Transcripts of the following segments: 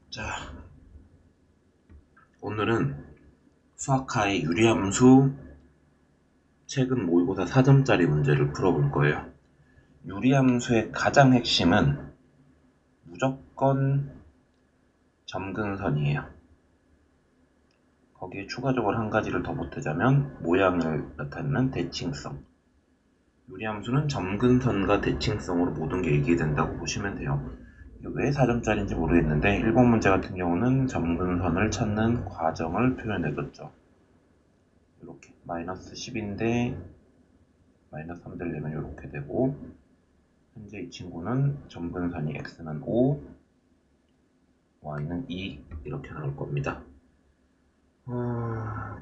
자, 오늘은 수학하의 유리함수 최근 모의고사 4점짜리 문제를 풀어볼 거예요. 유리함수의 가장 핵심은 무조건 점근선이에요. 거기에 추가적으로 한 가지를 더 보태자면 모양을 나타내는 대칭성. 유리함수는 점근선과 대칭성으로 모든 게 얘기된다고 보시면 돼요. 이게 왜 4점짜리인지 모르겠는데 1번 문제 같은 경우는 점근선을 찾는 과정을 표현해줬죠. 이렇게 마이너스 10인데 마이너스 3 되려면 이렇게 되고, 현재 이 친구는 점근선이 x는 5, y는 2 이렇게 나올 겁니다.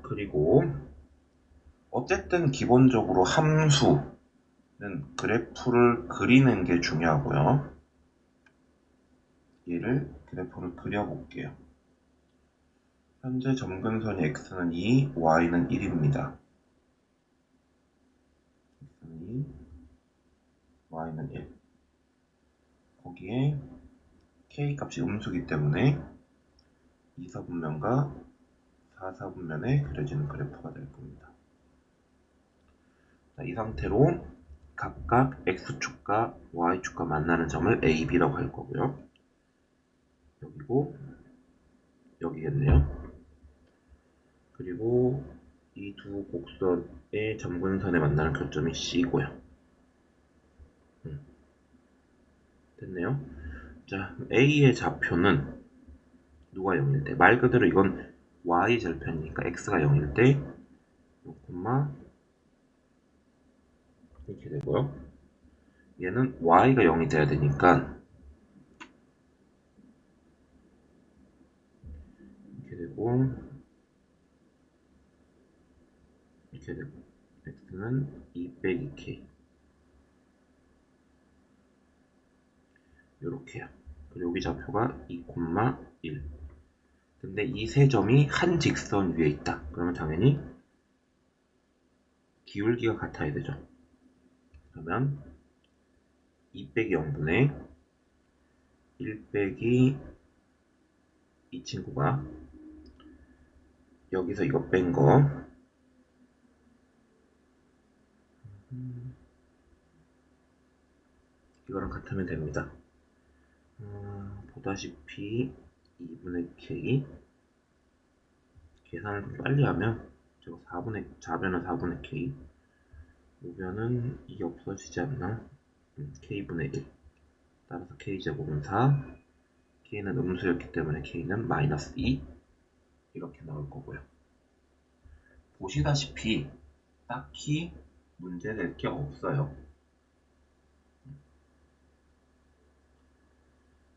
그리고 어쨌든 기본적으로 함수는 그래프를 그리는 게 중요하고요. 얘를 그래프를 그려볼게요. 현재 점근선이 x는 2, y는 1입니다. x는 2, y는 1. 거기에 k 값이 음수기 때문에 2사분면과 4사분면에 그려지는 그래프가 될 겁니다. 자, 이 상태로 각각 x축과 y축과 만나는 점을 A, B라고 할 거고요. 여기고 여기겠네요. 그리고 이 두 곡선의 점근선에 만나는 교점이 C고요. 됐네요. 자, A의 좌표는 누가 0일 때? 말 그대로 이건 Y 절편이니까 X가 0일 때 0, 이렇게 되고요. 얘는 Y가 0이 돼야 되니까 이렇게 되고, 이렇게 되고, X는 2 빼기 K 요렇게요. 그리고 여기 좌표가 2, 1. 근데 이 세 점이 한 직선 위에 있다. 그러면 당연히 기울기가 같아야 되죠. 그러면 2 빼기 0분의 1 빼기 이 친구가 여기서 이거 뺀 거 이거랑 같으면 됩니다. 보다시피 2분의 K 계산을 좀 빨리 하면 저거 4변은 4분의 K 5변은 이게 없어지지 않나? K분의 1 따라서 K제곱은 4 K는 음수였기 때문에 K는 마이너스 2 이렇게 나올 거고요. 보시다시피 딱히 문제될 게 없어요.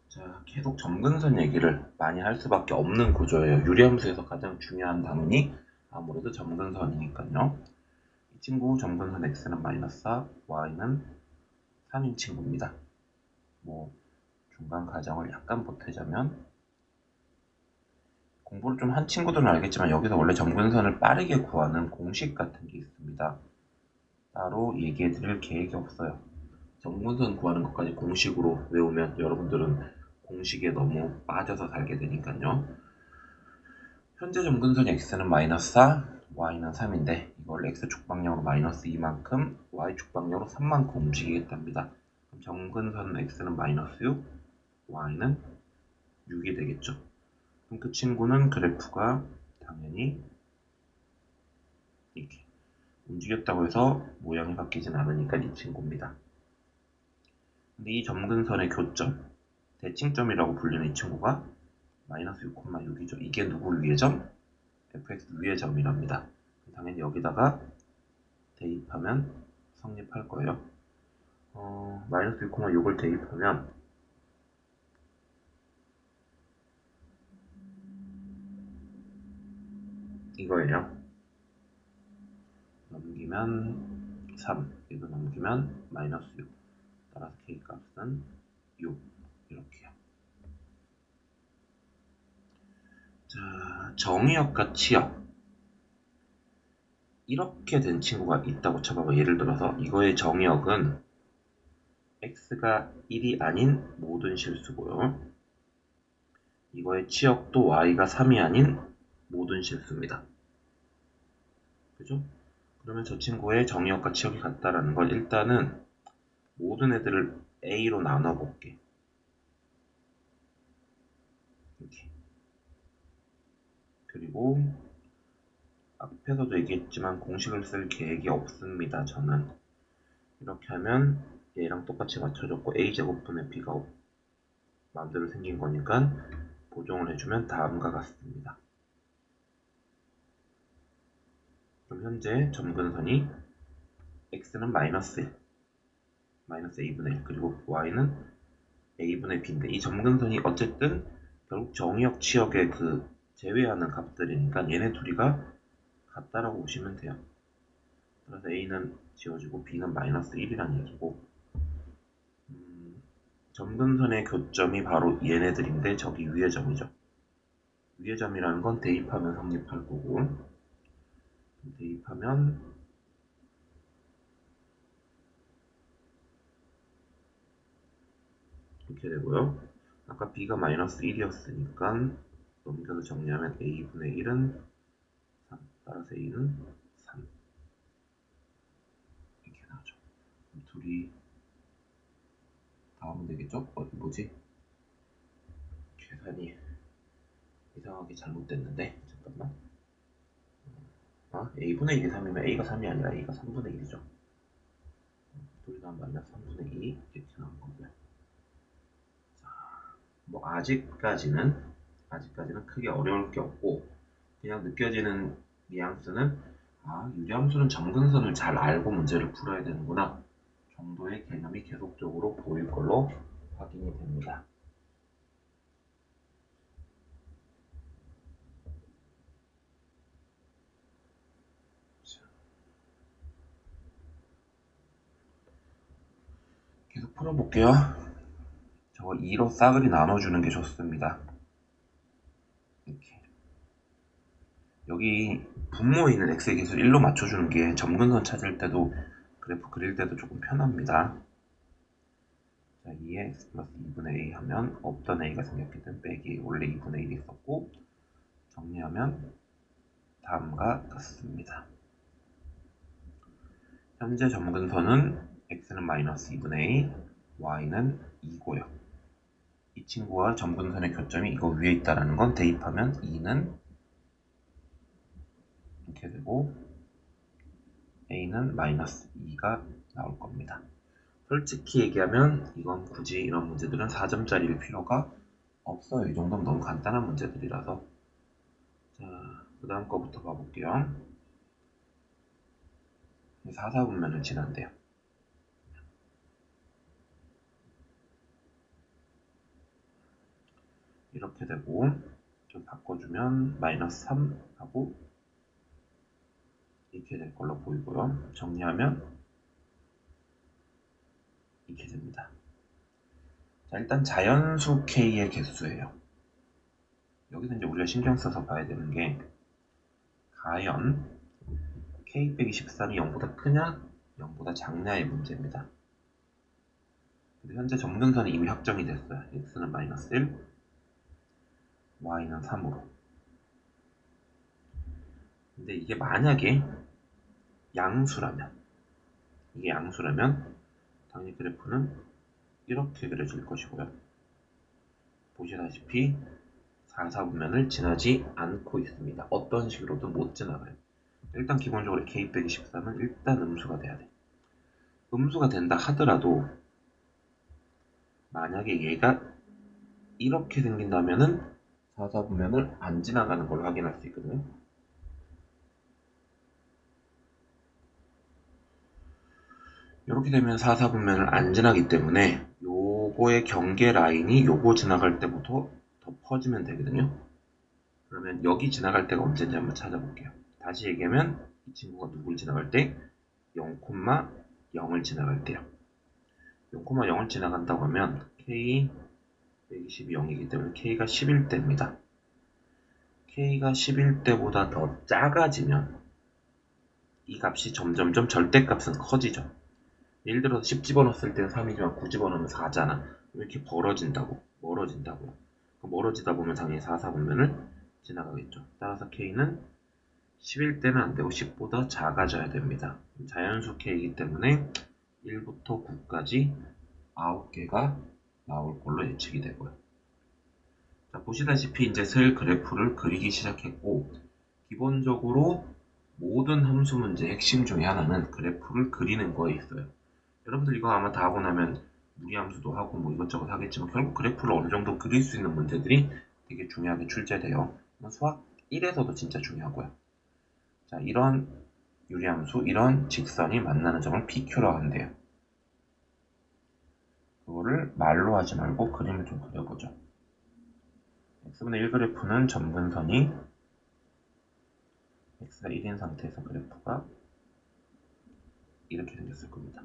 자, 계속 점근선 얘기를 많이 할 수밖에 없는 구조예요. 유리함수에서 가장 중요한 단원이 아무래도 점근선이니까요. 이 친구 점근선 x는 마이너스 4, y는 3인 친구입니다. 뭐 중간 가정을 약간 보태자면, 공부를 좀 한 친구들은 알겠지만 여기서 원래 점근선을 빠르게 구하는 공식 같은 게 있습니다. 따로 얘기해 드릴 계획이 없어요. 점근선 구하는 것까지 공식으로 외우면 여러분들은 공식에 너무 빠져서 살게 되니까요. 현재 점근선이 x는 마이너스 4, y는 3인데 이걸 x축 방향으로 마이너스 2만큼, y축 방향으로 3만큼 움직이겠답니다. 그럼 점근선 x는 마이너스 6, y는 6이 되겠죠. 그럼 그 친구는 그래프가 당연히 이렇게 움직였다고 해서 모양이 바뀌진 않으니까 이 친구입니다. 근데 이 점근선의 교점, 대칭점이라고 불리는 이 친구가 마이너스 6,6이죠. 이게 누구 위의 점? fx 위의 점이랍니다. 당연히 여기다가 대입하면 성립할 거예요. 마이너스 6,6을 대입하면 이거예요. 넘기면 3, 얘도 넘기면 마이너스 6. 따라서 k 값은 6 이렇게요. 자, 정의역과 치역 이렇게 된 친구가 있다고 쳐봐봐. 예를 들어서 이거의 정의역은 x가 1이 아닌 모든 실수고요. 이거의 치역도 y가 3이 아닌 모든 실수입니다. 그죠? 그러면 저 친구의 정의역과 치역이 같다라는 걸 일단은 모든 애들을 a로 나눠볼게. 이렇게. 그리고 앞에서도 얘기했지만 공식을 쓸 계획이 없습니다. 저는 이렇게 하면 얘랑 똑같이 맞춰줬고 a제곱분의 b가 마음대로 생긴 거니까 보정을 해주면 다음과 같습니다. 그럼 현재 점근선이 x는 마이너스 1, 마이너스 a분의 1, 그리고 y는 a분의 b인데 이 점근선이 어쨌든 결국 정의역, 치역의 그 제외하는 값들이니까 얘네 둘이가 같다라고 보시면 돼요. 그래서 a는 지워지고 b는 마이너스 1이라는 얘기고 점근선의 교점이 바로 얘네들인데 저기 위의 점이죠. 위의 점이라는 건 대입하면 성립할 거고 대입하면 이렇게 되고요. 아까 b가 마이너스 1이었으니까 넘겨서 정리하면 a분의 1은 3, 따라서 a는 3 이렇게 나오죠. 둘이 다 하면 되겠죠? 뭐지? 계산이 이상하게 잘못됐는데 잠깐만. a분의 1이 3이면 a가 3이 아니라 a가 3분의 1이죠. 둘이 다 마이너스 3분의 2 이렇게 나온 거고요. 자, 뭐 아직까지는 크게 어려울 게 없고 그냥 느껴지는 뉘앙스는 유리함수는 점근선을 잘 알고 문제를 풀어야 되는구나 정도의 개념이 계속적으로 보일 걸로 확인이 됩니다. 계속 풀어볼게요. 저거 2로 싸그리 나눠주는 게 좋습니다. 이렇게. 여기 분모에 있는 x의 개수를 1로 맞춰주는 게 점근선 찾을 때도 그래프 그릴 때도 조금 편합니다. 자, 2에 x 플러스 2분의 a 하면 없던 a가 생겼기 때문에 빼기 원래 2분의 1이 있었고 정리하면 다음과 같습니다. 현재 점근선은 x는 마이너스 2분의 a, y는 2고요. 이 친구와 점근선의 교점이 이거 위에 있다는 건 대입하면 2는 이렇게 되고 a는 마이너스 2가 나올 겁니다. 솔직히 얘기하면 이건 굳이 이런 문제들은 4점짜리일 필요가 없어요. 이 정도면 너무 간단한 문제들이라서. 자, 그 다음 거부터 봐볼게요. 4, 4분면을 지난대요. 이렇게 되고 좀 바꿔주면 마이너스 3 하고 이렇게 될 걸로 보이고요. 정리하면 이렇게 됩니다. 자, 일단 자연수 k의 개수예요. 여기서 이제 우리가 신경 써서 봐야 되는 게 가연 k 빼기 13이 0보다 크냐 0보다 작냐의 문제입니다. 근데 현재 점근선이 이미 확정이 됐어요. x는 마이너스 1, y는 3으로. 근데 이게 만약에 양수라면 당연히 그래프는 이렇게 그려질 것이고요. 보시다시피 4, 4분면을 지나지 않고 있습니다. 어떤 식으로든 못 지나가요. 일단 기본적으로 k 빼기 13은 일단 음수가 돼야 돼. 음수가 된다 하더라도 만약에 얘가 이렇게 생긴다면은 4, 4분면을 안 지나가는 걸 확인할 수 있거든요. 이렇게 되면 4, 4분면을 안 지나기 때문에 요거의 경계 라인이 요거 지나갈 때부터 더 퍼지면 되거든요. 그러면 여기 지나갈 때가 언제인지 한번 찾아볼게요. 다시 얘기하면 이 친구가 누굴 지나갈 때 0,0을 지나갈 때요. 0,0을 지나간다고 하면 k 120이 0이기 때문에 k가 11대입니다. k가 11대보다 더 작아지면 이 값이 점점점 절대값은 커지죠. 예를 들어서 10 집어넣었을 때는 3이지만 9 집어넣으면 4잖아. 이렇게 멀어진다고요. 멀어지다 보면 당연히 4, 4분면을 지나가겠죠. 따라서 K는 10일 때는 안 되고 10보다 작아져야 됩니다. 자연수 K이기 때문에 1부터 9까지 9개가 나올 걸로 예측이 되고요. 자, 보시다시피 이제 슬 그래프를 그리기 시작했고, 기본적으로 모든 함수 문제의 핵심 중에 하나는 그래프를 그리는 거에 있어요. 여러분들 이거 아마 다 하고 나면 무리함수도 하고 뭐 이것저것 하겠지만 결국 그래프를 어느 정도 그릴 수 있는 문제들이 되게 중요하게 출제돼요. 수학 1에서도 진짜 중요하고요. 자, 이런 유리함수, 이런 직선이 만나는 점을 PQ라고 한대요. 그거를 말로 하지 말고 그림을 좀 그려보죠. x분의 1 그래프는 점근선이 x가 1인 상태에서 그래프가 이렇게 생겼을 겁니다.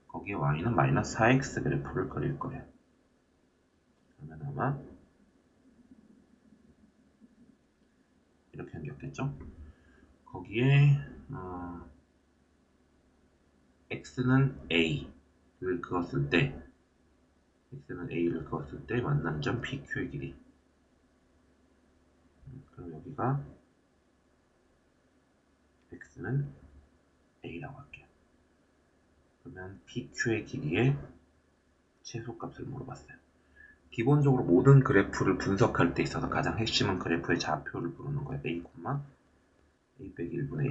거기에 y는 마이너스 4x 그래프를 그릴 거예요. 그러면 아마 이렇게 생겼겠죠? 거기에 x는 a를 그었을 때 만나는 점 PQ의 길이. 그럼 여기가 x는 a라고 할게요. 그러면 PQ의 길이의 최소값을 물어봤어요. 기본적으로 모든 그래프를 분석할 때 있어서 가장 핵심은 그래프의 좌표를 부르는 거예요. a 빼기 1분의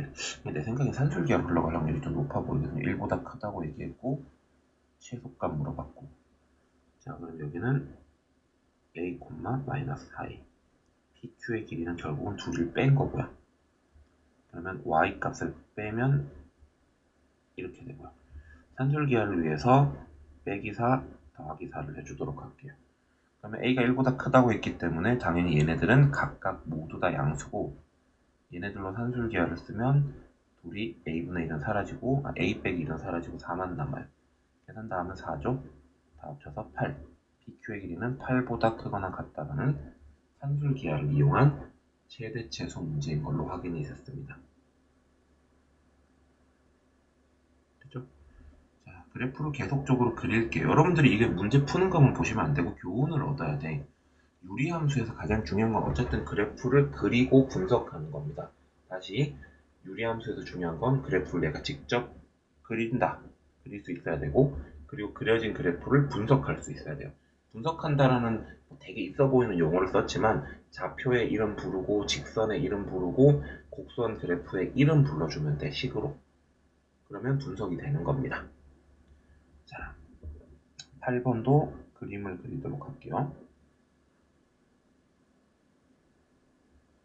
1. 내 생각에 산술기하로 흘러갈 확률이 좀 높아 보이거든요. 1보다 크다고 얘기했고 최소값 물어봤고, 자 그럼 여기는 a, 마이너스 4a. PQ의 길이는 결국은 둘을 뺀 거고요. 그러면 y 값을 빼면 이렇게 되고요. 산술기하를 위해서 빼기 4 더하기 4를 해주도록 할게요. 그러면 a가 1보다 크다고 했기 때문에 당연히 얘네들은 각각 모두 다 양수고, 얘네들로 산술기하를 쓰면 둘이 a분의 1은 사라지고 a 빼기 1은 사라지고 4만 남아요. 계산 다 하면 4죠? 다 합쳐서 8. PQ의 길이는 8보다 크거나 같다라는 산술기하를 이용한 최대 최소 문제인 걸로 확인이 됐습니다. 됐죠? 자, 그래프를 계속적으로 그릴게요. 여러분들이 이게 문제 푸는 것만 보시면 안 되고 교훈을 얻어야 돼. 유리함수에서 가장 중요한 건 어쨌든 그래프를 그리고 분석하는 겁니다. 다시, 유리함수에서 중요한 건 그래프를 내가 직접 그린다. 그릴 수 있어야 되고, 그리고 그려진 그래프를 분석할 수 있어야 돼요. 분석한다라는 되게 있어 보이는 용어를 썼지만 좌표의 이름 부르고 직선의 이름 부르고 곡선 그래프의 이름 불러주면 돼, 식으로. 그러면 분석이 되는 겁니다. 자, 8번도 그림을 그리도록 할게요.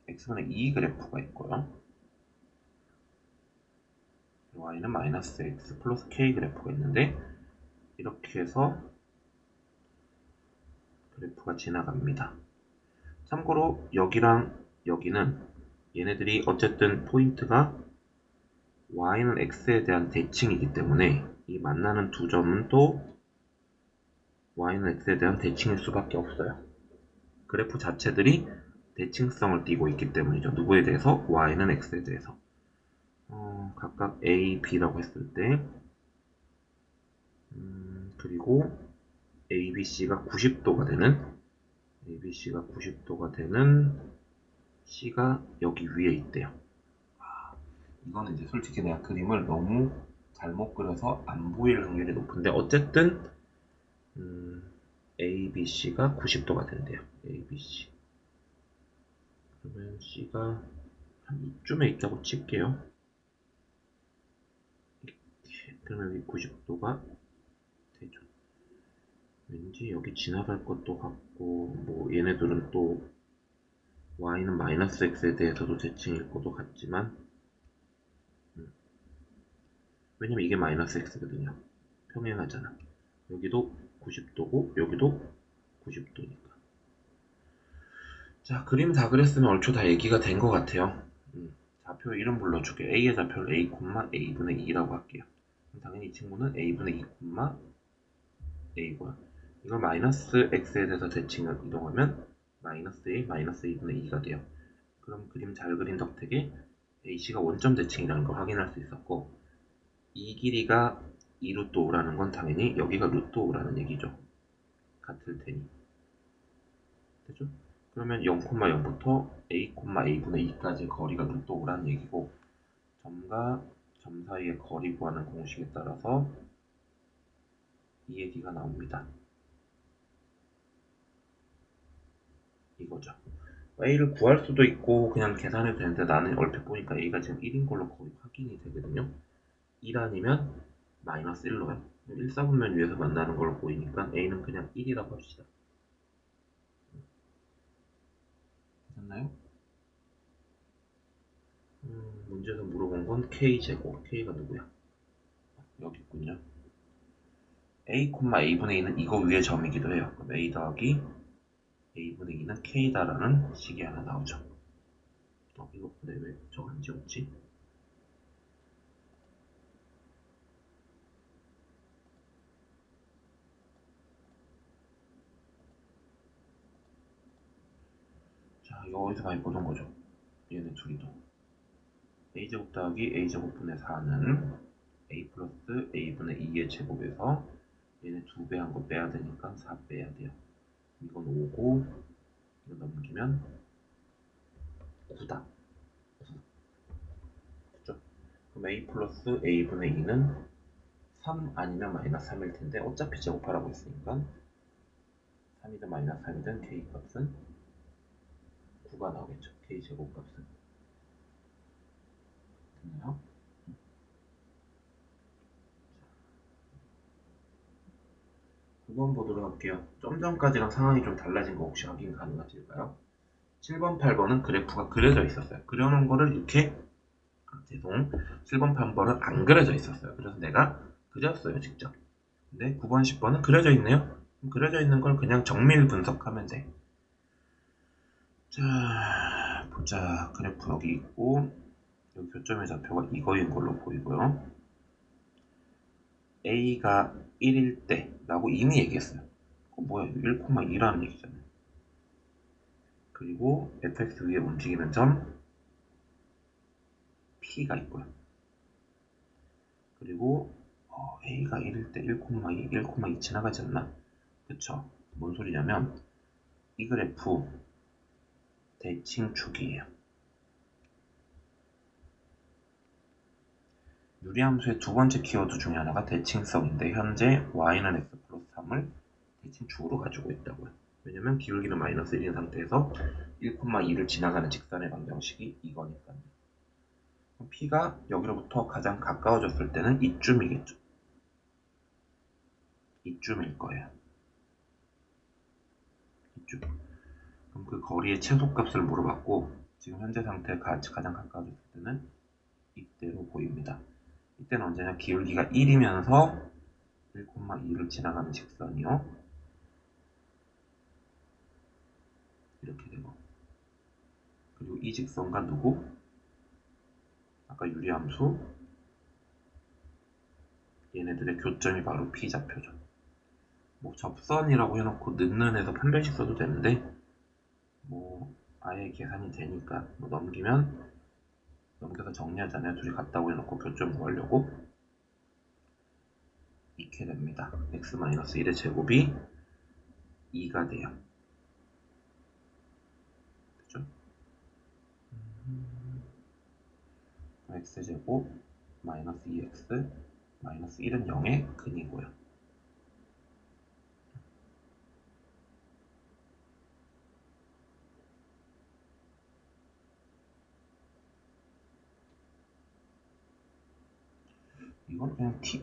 x분의 2 그래프가 있고요. y는 마이너스 x 플러스 k 그래프가 있는데, 이렇게 해서 그래프가 지나갑니다. 참고로 여기랑 여기는 얘네들이 어쨌든 포인트가 y는 x에 대한 대칭이기 때문에 이 만나는 두 점은 또 y는 x에 대한 대칭일 수밖에 없어요. 그래프 자체들이 대칭성을 띠고 있기 때문이죠. 누구에 대해서? y는 x에 대해서. 각각 a, b라고 했을 때 그리고 ABC가 90도가 되는 C가 여기 위에 있대요. 이거는 이제 솔직히 내가 그림을 너무 잘못 그려서 안 보일 확률이 높은데, 어쨌든 ABC가 90도가 된대요. ABC. 그러면 C가 한 이쯤에 있다고 칠게요. 이렇게. 그러면 여기 90도가 되죠. 왠지 여기 지나갈 것도 같고, 뭐 얘네들은 또 y는 마이너스 x에 대해서도 대칭일 것도 같지만, 왜냐면 이게 마이너스 x거든요. 평행하잖아. 여기도 90도고 여기도 90도니까. 자, 그림 다 그렸으면 얼추 다 얘기가 된 것 같아요. 좌표 이름 불러줄게요. a의 좌표를 a, a분의 2라고 할게요. 당연히 이 친구는 a분의 2, a고요. 이걸 마이너스 x에 대해서 대칭을 이동하면 마이너스 a, 마이너스 a분의 2가 돼요. 그럼 그림 잘 그린 덕택에 AC가 원점 대칭이라는 걸 확인할 수 있었고, 이 길이가 2 루트 5라는 건 당연히 여기가 루트 5라는 얘기죠. 같을 테니. 됐죠? 그러면 0,0부터 a, a분의 2까지의 거리가 루트 5라는 얘기고, 점과 점 사이의 거리 구하는 공식에 따라서 이 얘기가 나옵니다. 이거죠. a를 구할 수도 있고 그냥 계산해도 되는데 나는 얼핏 보니까 a가 지금 1인 걸로 거의 확인이 되거든요. 1 아니면 마이너스 1로요. 1사분면 위에서 만나는 걸로 보이니까 a는 그냥 1이라고 합시다. 됐나요? 문제에서 물어본 건 k제곱, k가 누구야? 여기 있군요. a, a분의 2는 이거 위에 점이기도 해요. 그럼 a 더하기 a분의 2는 k다라는 식이 하나 나오죠. 이거 근데 왜 저거 안 지웠지? 자, 이거 어디서 많이 보던 거죠? 얘네 둘이도. a제곱 더하기 a제곱분의 4는 a 플러스 a분의 2의 제곱에서 얘네 2배 한 거 빼야 되니까 4 빼야 돼요. 이건 5고 이거 넘기면 9다. 9. 그죠? 그럼 a 플러스 a분의 2는 3 아니면 마이너스 3일 텐데 어차피 제곱하라고 했으니까 3이든 마이너스 3이든 k 값은 9가 나오겠죠. k 제곱 값은. 됐나요? 9번 보도록 할게요. 좀 전까지랑 상황이 좀 달라진 거 혹시 확인 가능하실까요? 7번, 8번은 그래프가 그려져 있었어요. 그려놓은 거를 이렇게, 죄송, 7번, 8번은 안 그려져 있었어요. 그래서 내가 그렸어요, 직접. 근데 9번, 10번은 그려져 있네요. 그려져 있는 걸 그냥 정밀 분석하면 돼. 자, 보자. 그래프 여기 있고, 여기 교점의 좌표가 이거인 걸로 보이고요. A가 1일 때 라고 이미 얘기했어요. 뭐야, 1,2라는 얘기잖아요. 그리고 fx 위에 움직이는 점 P가 있고요. 그리고 A가 1일 때 1,2, 1,2 지나가지 않나? 그쵸? 뭔 소리냐면 이 그래프 대칭축이에요. 유리함수의 두 번째 키워드 중에 하나가 대칭성인데 현재 y는 x 플러스 3을 대칭축으로 가지고 있다고요. 왜냐면 기울기는 마이너스 1인 상태에서 1,2를 지나가는 직선의 방정식이 이거니까요. P가 여기로부터 가장 가까워졌을 때는 이쯤이겠죠. 이쯤일 거예요. 이쯤. 그럼 그 거리의 최소값을 물어봤고 지금 현재 상태에 가장 가까워졌을 때는 이때로 보입니다. 이때는 언제나 기울기가 1이면서 1,2를 지나가는 직선이요. 이렇게 되고 그리고 이 직선과 누구? 아까 유리함수 얘네들의 교점이 바로 P좌표죠. 뭐 접선이라고 해놓고 는해서 판별식 써도 되는데 뭐 아예 계산이 되니까 뭐 넘겨서 정리하잖아요. 둘이 같다고 해놓고 교점 구하려고 이렇게 됩니다. x-1의 제곱이 2가 돼요. 그죠? x제곱 마이너스 2x 마이너스 1은 0의 근이고요. 이건 그냥 t,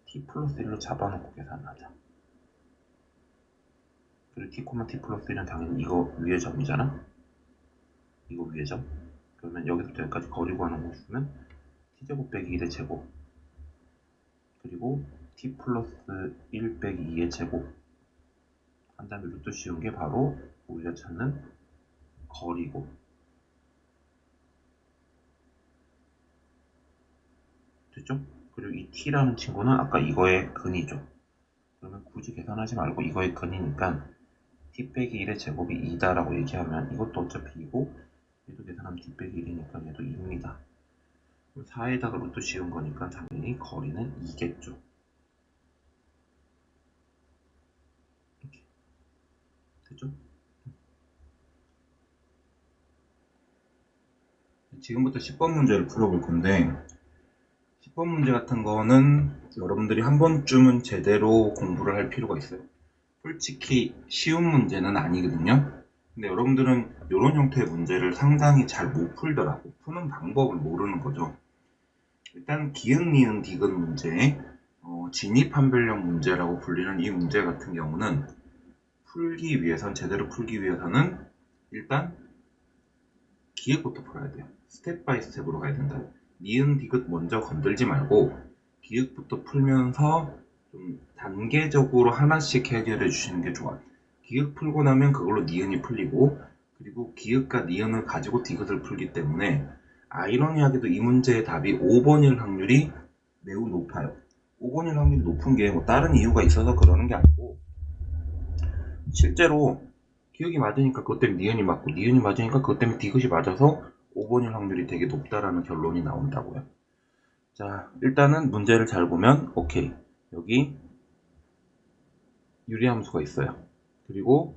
t 플러스 1로 잡아놓고 계산하자. 그리고 t, t 플러스 1은 당연히 이거 위에 점이잖아? 이거 위에 점. 그러면 여기서부터 여기까지 거리 구하는 거 쓰면 t제곱 빼기 1의 제곱 그리고 t 플러스 1 빼기 2의 제곱 한 다음에 루트 씌운 게 바로 우리가 찾는 거리고 됐죠? 그리고 이 t라는 친구는 아까 이거의 근이죠. 그러면 굳이 계산하지 말고 이거의 근이니까 d 빼기 1의 제곱이 2다라고 얘기하면 이것도 어차피 2고 얘도 계산하면 d 빼기 1이니까 얘도 2입니다. 4에다가 루트 씌운 거니까 당연히 거리는 2겠죠. 이렇게 되죠? 지금부터 10번 문제를 풀어볼 건데 10번 문제 같은 거는 여러분들이 한 번쯤은 제대로 공부를 할 필요가 있어요. 솔직히 쉬운 문제는 아니거든요. 근데 여러분들은 이런 형태의 문제를 상당히 잘 못 풀더라고. 푸는 방법을 모르는 거죠. 일단 기역, 니은, 디귿 문제, 진입 판별형 문제라고 불리는 이 문제 같은 경우는 제대로 풀기 위해서는 일단 기역부터 풀어야 돼요. 스텝 바이 스텝으로 가야 된다. 니은, 디귿 먼저 건들지 말고 기역부터 풀면서 좀 단계적으로 하나씩 해결해 주시는 게 좋아요. 기역 풀고 나면 그걸로 니은이 풀리고, 그리고 기역과 니은을 가지고 디귿을 풀기 때문에 아이러니하게도 이 문제의 답이 5번일 확률이 매우 높아요. 5번일 확률이 높은 게 뭐 다른 이유가 있어서 그러는 게 아니고, 실제로 기억이 맞으니까 그것 때문에 니은이 맞고, 니은이 맞으니까 그것 때문에 디귿이 맞아서 5번일 확률이 되게 높다라는 결론이 나온다고요. 자, 일단은 문제를 잘 보면 오케이, 여기 유리함수가 있어요. 그리고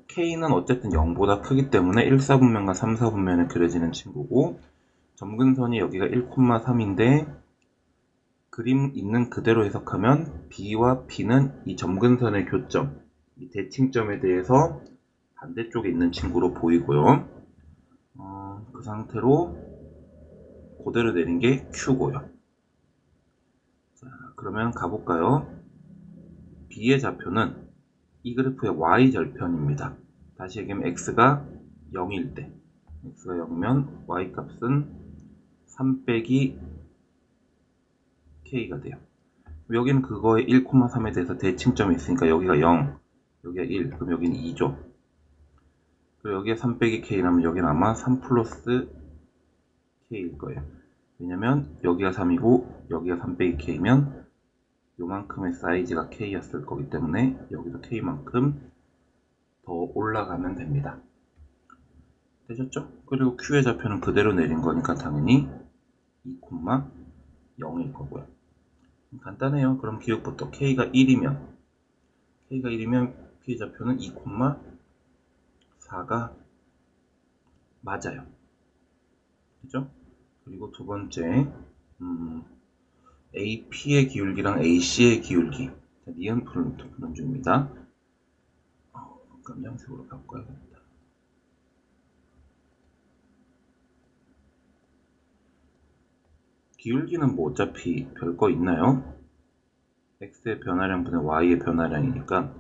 K는 어쨌든 0보다 크기 때문에 1, 4분면과 3, 4분면에 그려지는 친구고, 점근선이 여기가 1,3인데 그림 있는 그대로 해석하면 B와 P는 이 점근선의 교점, 이 대칭점에 대해서 반대쪽에 있는 친구로 보이고요. 그 상태로 그대로 내린 게 Q고요. 자, 그러면 가볼까요? B의 좌표는 이 그래프의 Y절편입니다. 다시 얘기하면 X가 0일 때, X가 0이면 Y값은 3 빼기 K가 돼요. 여기는 그거에 1,3에 대해서 대칭점이 있으니까 여기가 0, 여기가 1, 그럼 여기는 2죠. 그리고 여기에 3 빼기 K라면 여기는 아마 3 플러스 K일 거예요. 왜냐면 여기가 3이고 여기가 3 빼기 K면 요만큼의 사이즈가 K였을 거기 때문에 여기도 K만큼 더 올라가면 됩니다. 되셨죠? 그리고 Q의 좌표는 그대로 내린 거니까 당연히 2,0일 거고요. 간단해요. 그럼 기억부터 K가 1이면 P의 좌표는 2,4가 맞아요. 그죠? 그리고 두 번째, AP의 기울기랑 AC의 기울기. 니은 푸는 중입니다. 깜장색으로 바꿔야겠다. 기울기는 뭐 어차피 별거 있나요? X의 변화량 분의 Y의 변화량이니까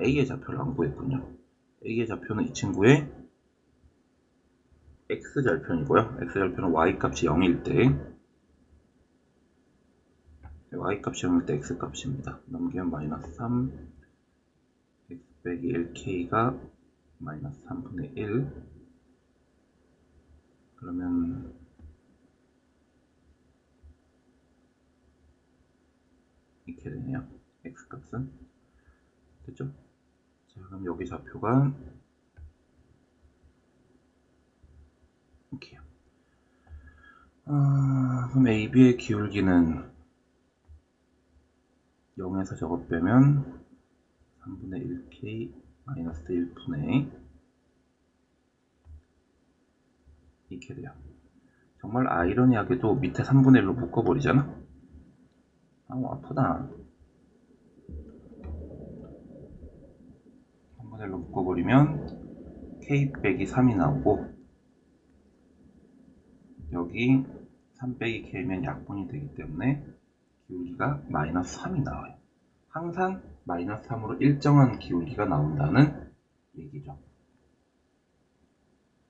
A의 좌표를 안 구했군요. A의 좌표는 이 친구의 X절편이고요. X절편은 Y값이 0일 때 Y값이 0일 때 X값입니다. 넘기면 마이너스 3 X 빼기 1K가 마이너스 3분의 1. 그러면 이렇게 되네요. X값은 됐죠? 자, 그럼 여기 좌표가 이렇게요. 그럼 AB의 기울기는 0에서 저거 빼면 3분의 1K 마이너스 1분의 이렇게 돼요. 정말 아이러니하게도 밑에 3분의 1로 묶어버리잖아? 아우, 아프다. 3분의 1로 묶어버리면 K 빼기 3이 나오고, 여기 3 빼기 K면 약분이 되기 때문에 기울기가 마이너스 3이 나와요. 항상 마이너스 3으로 일정한 기울기가 나온다는 얘기죠.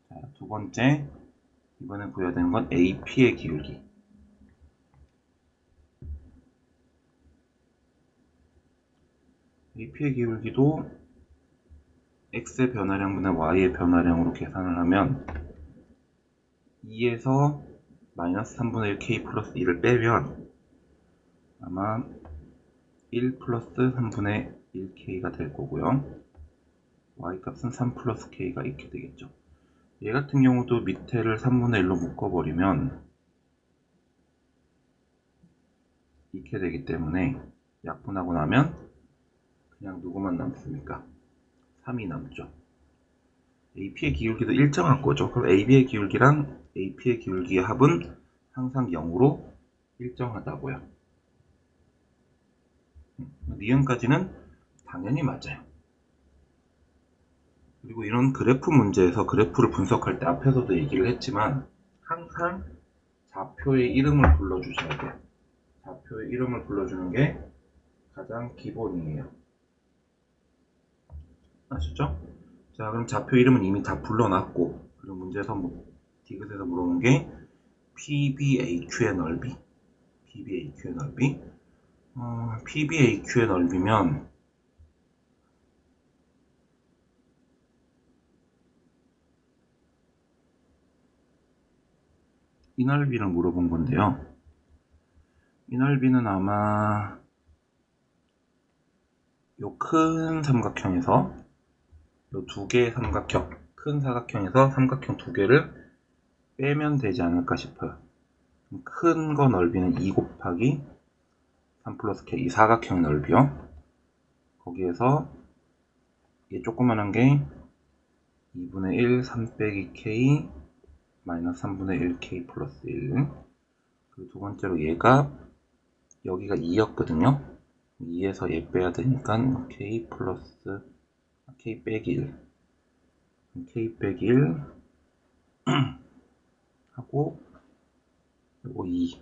자, 두 번째, 이번에 구해야 되는 건 AP의 기울기. AP의 기울기도 X의 변화량분의 Y의 변화량으로 계산을 하면 2에서 마이너스 3분의 1 K 플러스 1을 빼면 아마 1 플러스 3분의 1K가 될 거고요. y값은 3 플러스 k가 이렇게 되겠죠. 얘 같은 경우도 밑에를 3분의 1로 묶어버리면 이렇게 되기 때문에 약분하고 나면 그냥 누구만 남습니까? 3이 남죠. AP의 기울기도 일정한 거죠. 그럼 AB의 기울기랑 AP의 기울기의 합은 항상 0으로 일정하다고요. 니은까지는 당연히 맞아요. 그리고 이런 그래프 문제에서 그래프를 분석할 때 앞에서도 얘기를 했지만 항상 좌표의 이름을 불러주셔야 돼요. 좌표의 이름을 불러주는 게 가장 기본이에요. 아셨죠? 자, 그럼 좌표 이름은 이미 다 불러놨고, 그리고 문제에서 디귿에서 물어본 게 PBAQ의 넓이. PBAQ의 넓이. PBAQ의 넓이면 이 넓이를 물어본 건데요. 이 넓이는 아마 요 큰 삼각형에서 요 두 개의 삼각형, 큰 사각형에서 삼각형 두 개를 빼면 되지 않을까 싶어요. 큰 거 넓이는 2 곱하기 3 플러스 k, 이 사각형 넓이요. 거기에서 이게 조그만한 게 2분의 1, 3 빼기 k 마이너스 3분의 1 k 플러스 1. 그리고 두 번째로 얘가 여기가 2였거든요. 2에서 얘 빼야 되니까 k 플러스 k 빼기 1, k 빼기 1 하고 요거 2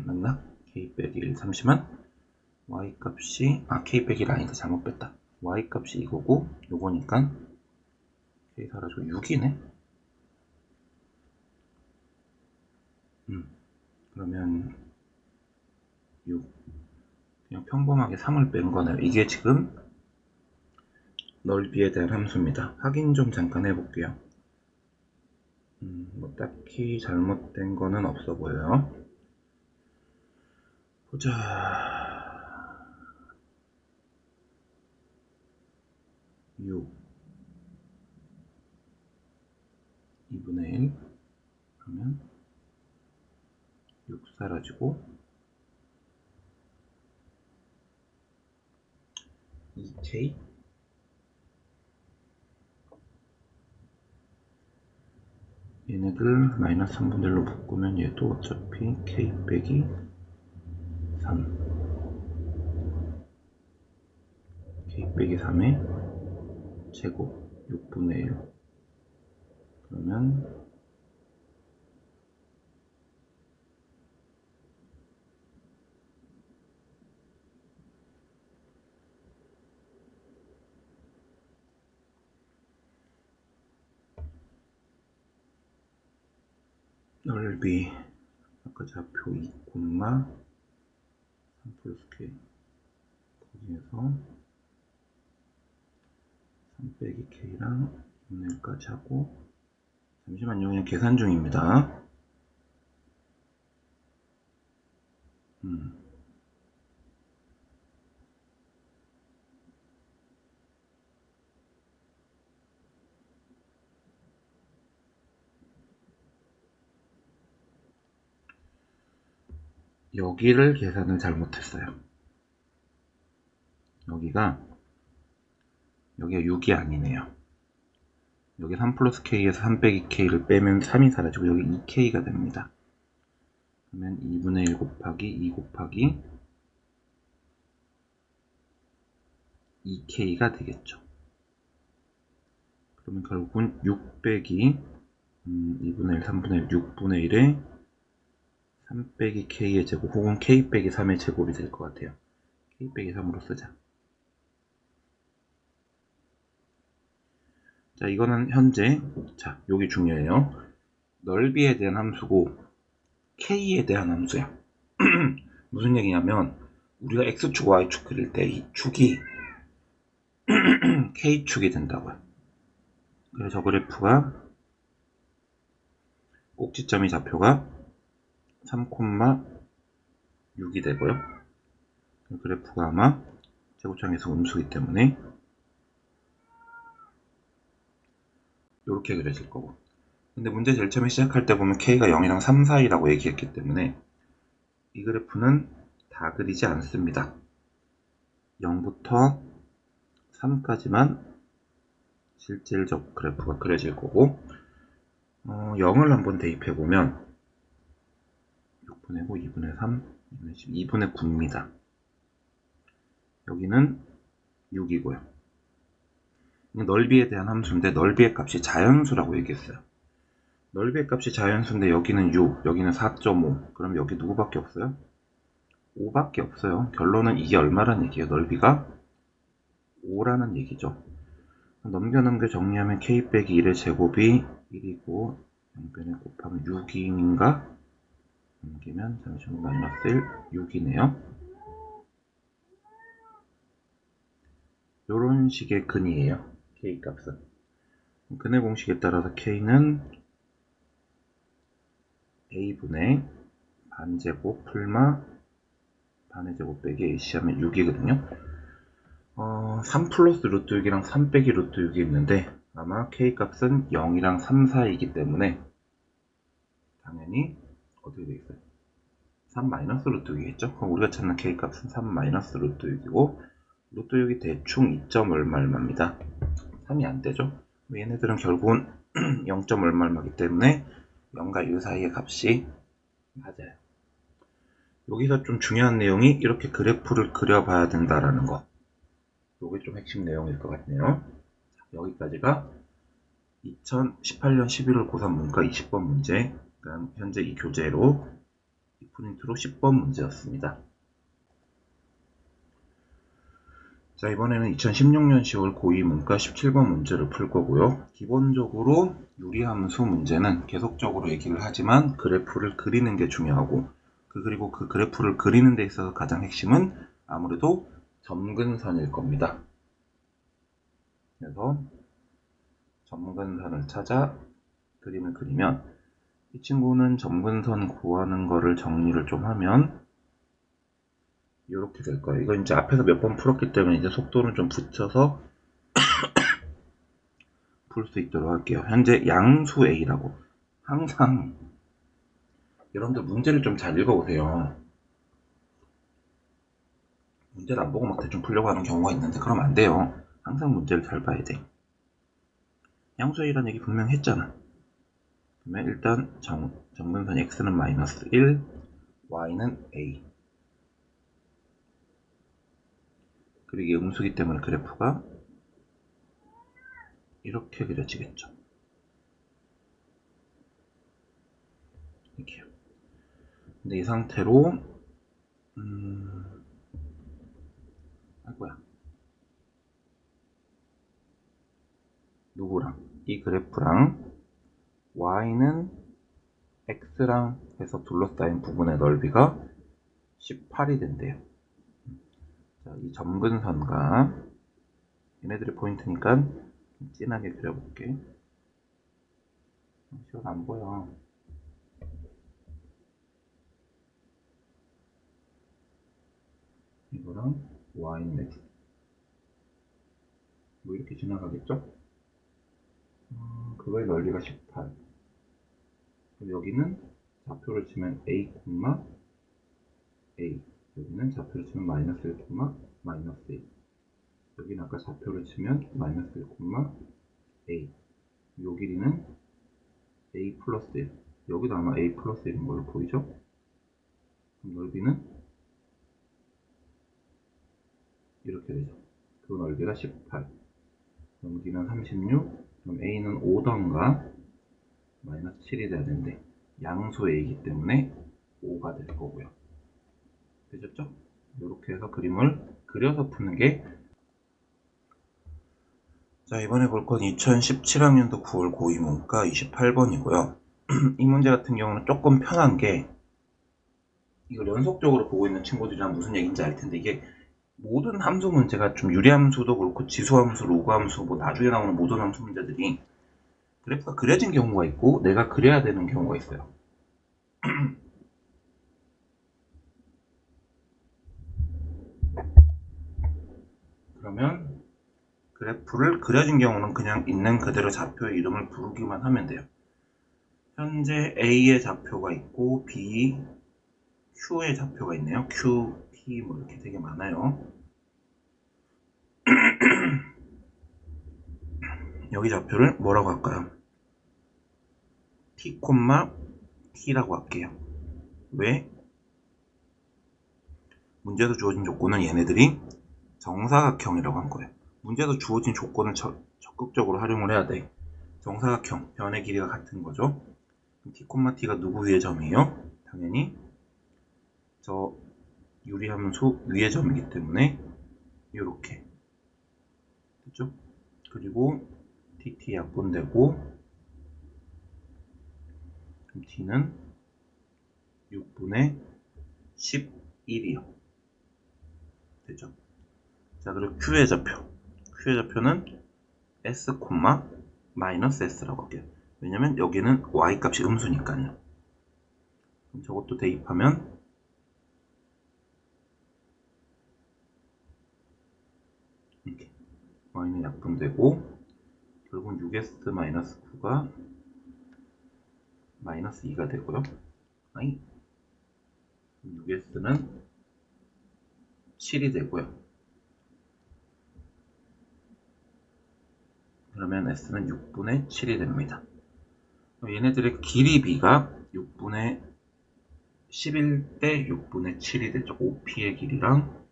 맞나? k 빼기 1. 잠시만. y 값이 k 빼기 1 아니다. 잘못 뺐다. y 값이 이거고 요거니까 k 사라지고 6이네. 그러면 6. 그냥 평범하게 3을 뺀 거네요. 이게 지금 넓이에 대한 함수입니다. 확인 좀 잠깐 해볼게요. 뭐 딱히 잘못된 거는 없어 보여요. 보자. 6 2분의 1 그러면 6 사라지고 2k 얘네들 마이너스 3분의 1로 묶으면 얘도 어차피 k 빼기 3 k 빼기 3의 제곱 6분의 1 그러면 넓이 아까 좌표 2, 3 플러스 k 거기에서 3 빼기 k랑 2분의 1까지 하고 잠시만요. 그냥 계산 중입니다. 여기를 계산을 잘못했어요. 여기가 6이 아니네요. 여기 3 플러스 k에서 3 빼기 k를 빼면 3이 사라지고 여기 2k가 됩니다. 그러면 2분의 1 곱하기 2 곱하기 2k가 되겠죠. 그러면 결국은 6 빼기 2분의 1, 3분의 1, 6분의 1에 3 빼기 k의 제곱 혹은 k 빼기 3의 제곱이 될 것 같아요. k 빼기 3으로 쓰자. 자, 이거는 현재, 자, 여기 중요해요. 넓이에 대한 함수고 k에 대한 함수야. 무슨 얘기냐면 우리가 x축, y축 그릴 때 이 축이 k축이 된다고요. 그래서 저 그래프가 꼭지점이 좌표가 3,6이 되고요. 그래프가 아마 제곱창에서 음수기 때문에 이렇게 그려질 거고. 근데 문제 제일 처음에 시작할 때 보면 K가 0이랑 3 사이라고 얘기했기 때문에 이 그래프는 다 그리지 않습니다. 0부터 3까지만 실질적 그래프가 그려질 거고 0을 한번 대입해 보면 6분의 5, 2분의 3, 2분의 10, 2분의 9입니다. 여기는 6이고요. 넓이에 대한 함수인데 넓이의 값이 자연수라고 얘기했어요. 넓이의 값이 자연수인데 여기는 6, 여기는 4.5. 그럼 여기 누구밖에 없어요? 5밖에 없어요. 결론은 이게 얼마라는 얘기예요? 넓이가 5라는 얘기죠. 넘겨 정리하면 k 빼기 1의 제곱이 1이고 0변에 곱하면 6인가? 넘기면 잠시만 마이너스 1, 6이네요. 이런 식의 근이에요. k 값은. 근의 공식에 따라서 k는 a분의 반제곱 풀마 반의 제곱 빼기 ac 하면 6이거든요. 3 플러스 루트 6이랑 3 빼기 루트 6이 있는데 아마 k값은 0이랑 3 사이이기 때문에 당연히 어떻게 되겠어요? 3 마이너스 루트 6이겠죠? 그럼 우리가 찾는 k값은 3 마이너스 루트 6이고 루트 6이 대충 2점 얼마입니다. 3이 안 되죠? 얘네들은 결국은 0. 얼마이기 때문에 0과 1 사이의 값이 맞아요. 여기서 좀 중요한 내용이 이렇게 그래프를 그려봐야 된다라는 거. 요게 좀 핵심 내용일 것 같네요. 여기까지가 2018년 11월 고3 문과 20번 문제, 그다음 현재 이 교재로 이 프린트로 10번 문제였습니다. 자, 이번에는 2016년 10월 고2 문과 17번 문제를 풀 거고요. 기본적으로 유리함수 문제는 계속적으로 얘기를 하지만 그래프를 그리는 게 중요하고 그리고 그 그래프를 그리는 데 있어서 가장 핵심은 아무래도 점근선일 겁니다. 그래서 점근선을 찾아 그림을 그리면 이 친구는 점근선 구하는 거를 정리를 좀 하면 이렇게 될 거예요. 이거 이제 앞에서 몇 번 풀었기 때문에 이제 속도는 좀 붙여서 풀 수 있도록 할게요. 현재 양수 A라고. 항상 여러분들 문제를 좀 잘 읽어보세요. 문제를 안 보고 막 대충 풀려고 하는 경우가 있는데 그러면 안 돼요. 항상 문제를 잘 봐야 돼. 양수 A라는 얘기 분명히 했잖아. 그러면 일단 점근선 X는 마이너스 1, Y는 A. 그리고 이게 음수기 때문에 그래프가 이렇게 그려지겠죠. 이렇게요. 근데 이 상태로 아이고야. 누구랑? 이 그래프랑 Y는 X랑 해서 둘러싸인 부분의 넓이가 18이 된대요. 자, 이 점근선과 얘네들의 포인트니까 좀 진하게 그려볼게. 시원 안 보여. 이거랑 Y는 X. 뭐 이렇게 지나가겠죠? 그거의 넓이가 18. 그리고 여기는 좌표를 치면 A, A. 여기는 좌표를 치면 마이너스 1, 마이너스 1. 여기는 아까 좌표를 치면 마이너스 1, A. 요 길이는 A 플러스 1. 여기도 아마 A 플러스 1인 걸로 보이죠? 그럼 넓이는 이렇게 되죠. 그 넓이가 18. 넘기면 36. 그럼 A는 5던가 마이너스 7이 돼야 되는데 양수 A이기 때문에 5가 될 거고요. 되셨죠? 이렇게 해서 그림을 그려서 푸는 게 자, 이번에 볼 건 2017학년도 9월 고2 문과 28번이고요. 이 문제 같은 경우는 조금 편한 게 이걸 연속적으로 보고 있는 친구들이랑 무슨 얘기인지 알 텐데 이게 모든 함수 문제가 좀 유리함수도 그렇고 지수함수, 로그함수, 뭐 나중에 나오는 모든 함수 문제들이 그래프가 그려진 경우가 있고 내가 그려야 되는 경우가 있어요. 그러면 그래프를 그려진 경우는 그냥 있는 그대로 좌표의 이름을 부르기만 하면 돼요. 현재 A의 좌표가 있고 B, Q의 좌표가 있네요. Q, P 뭐 이렇게 되게 많아요. 여기 좌표를 뭐라고 할까요? T, T라고 할게요. 왜? 문제에서 주어진 조건은 얘네들이 정사각형이라고 한 거예요. 문제에서 주어진 조건을 적극적으로 활용을 해야 돼. 정사각형, 변의 길이가 같은 거죠. T, T가 누구 위의 점이에요? 당연히 저 유리함수 위의 점이기 때문에 이렇게 됐죠? 그리고 TT 약분되고 T는 6분의 11이요. 되죠? 자, 그리고 Q의 좌표는 S, 마이너스 S라고 할게요. 왜냐면 여기는 Y 값이 음수니까요. 그럼 저것도 대입하면 이렇게 Y는 약분되고 결국은 6S 마이너스 9가 마이너스 2가 되고요. 6S는 7이 되고요. 그러면 S는 6분의 7이 됩니다. 얘네들의 길이 B가 6분의 11대 6분의 7이 되죠. OP의 길이랑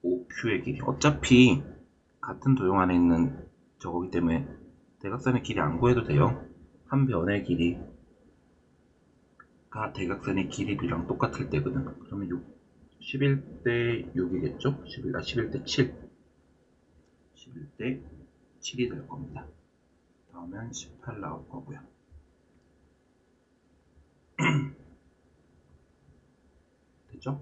OQ의 길이. 어차피 같은 도형 안에 있는 저거기 때문에 대각선의 길이 안 구해도 돼요. 한 변의 길이가 대각선의 길이 B랑 똑같을 때거든. 그러면 11대 6이겠죠? 11대 7. 11대 7이 될 겁니다. 다음엔 18 나올 거고요. 됐죠?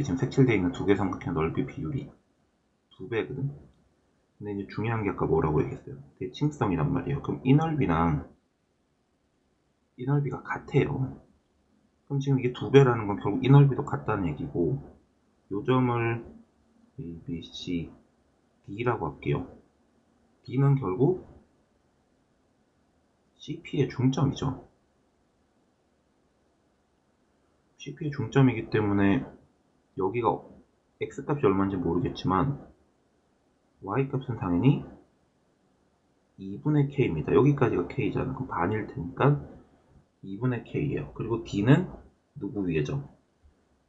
지금 색칠되어 있는 두 개 삼각형 넓이 비율이 2배거든. 근데 이제 중요한 게 아까 뭐라고 얘기했어요? 대칭성이란 말이에요. 그럼 이 넓이랑 이 넓이가 같아요. 그럼 지금 이게 2배라는 건 결국 이 넓이도 같다는 얘기고, 요 점을 A, B, C, D라고 할게요. D는 결국 CP의 중점이죠. CP의 중점이기 때문에 여기가 X값이 얼마인지 모르겠지만 Y값은 당연히 2분의 K입니다. 여기까지가 K잖아. 그럼 반일 테니까 2분의 K예요. 그리고 D는 누구 위의 점?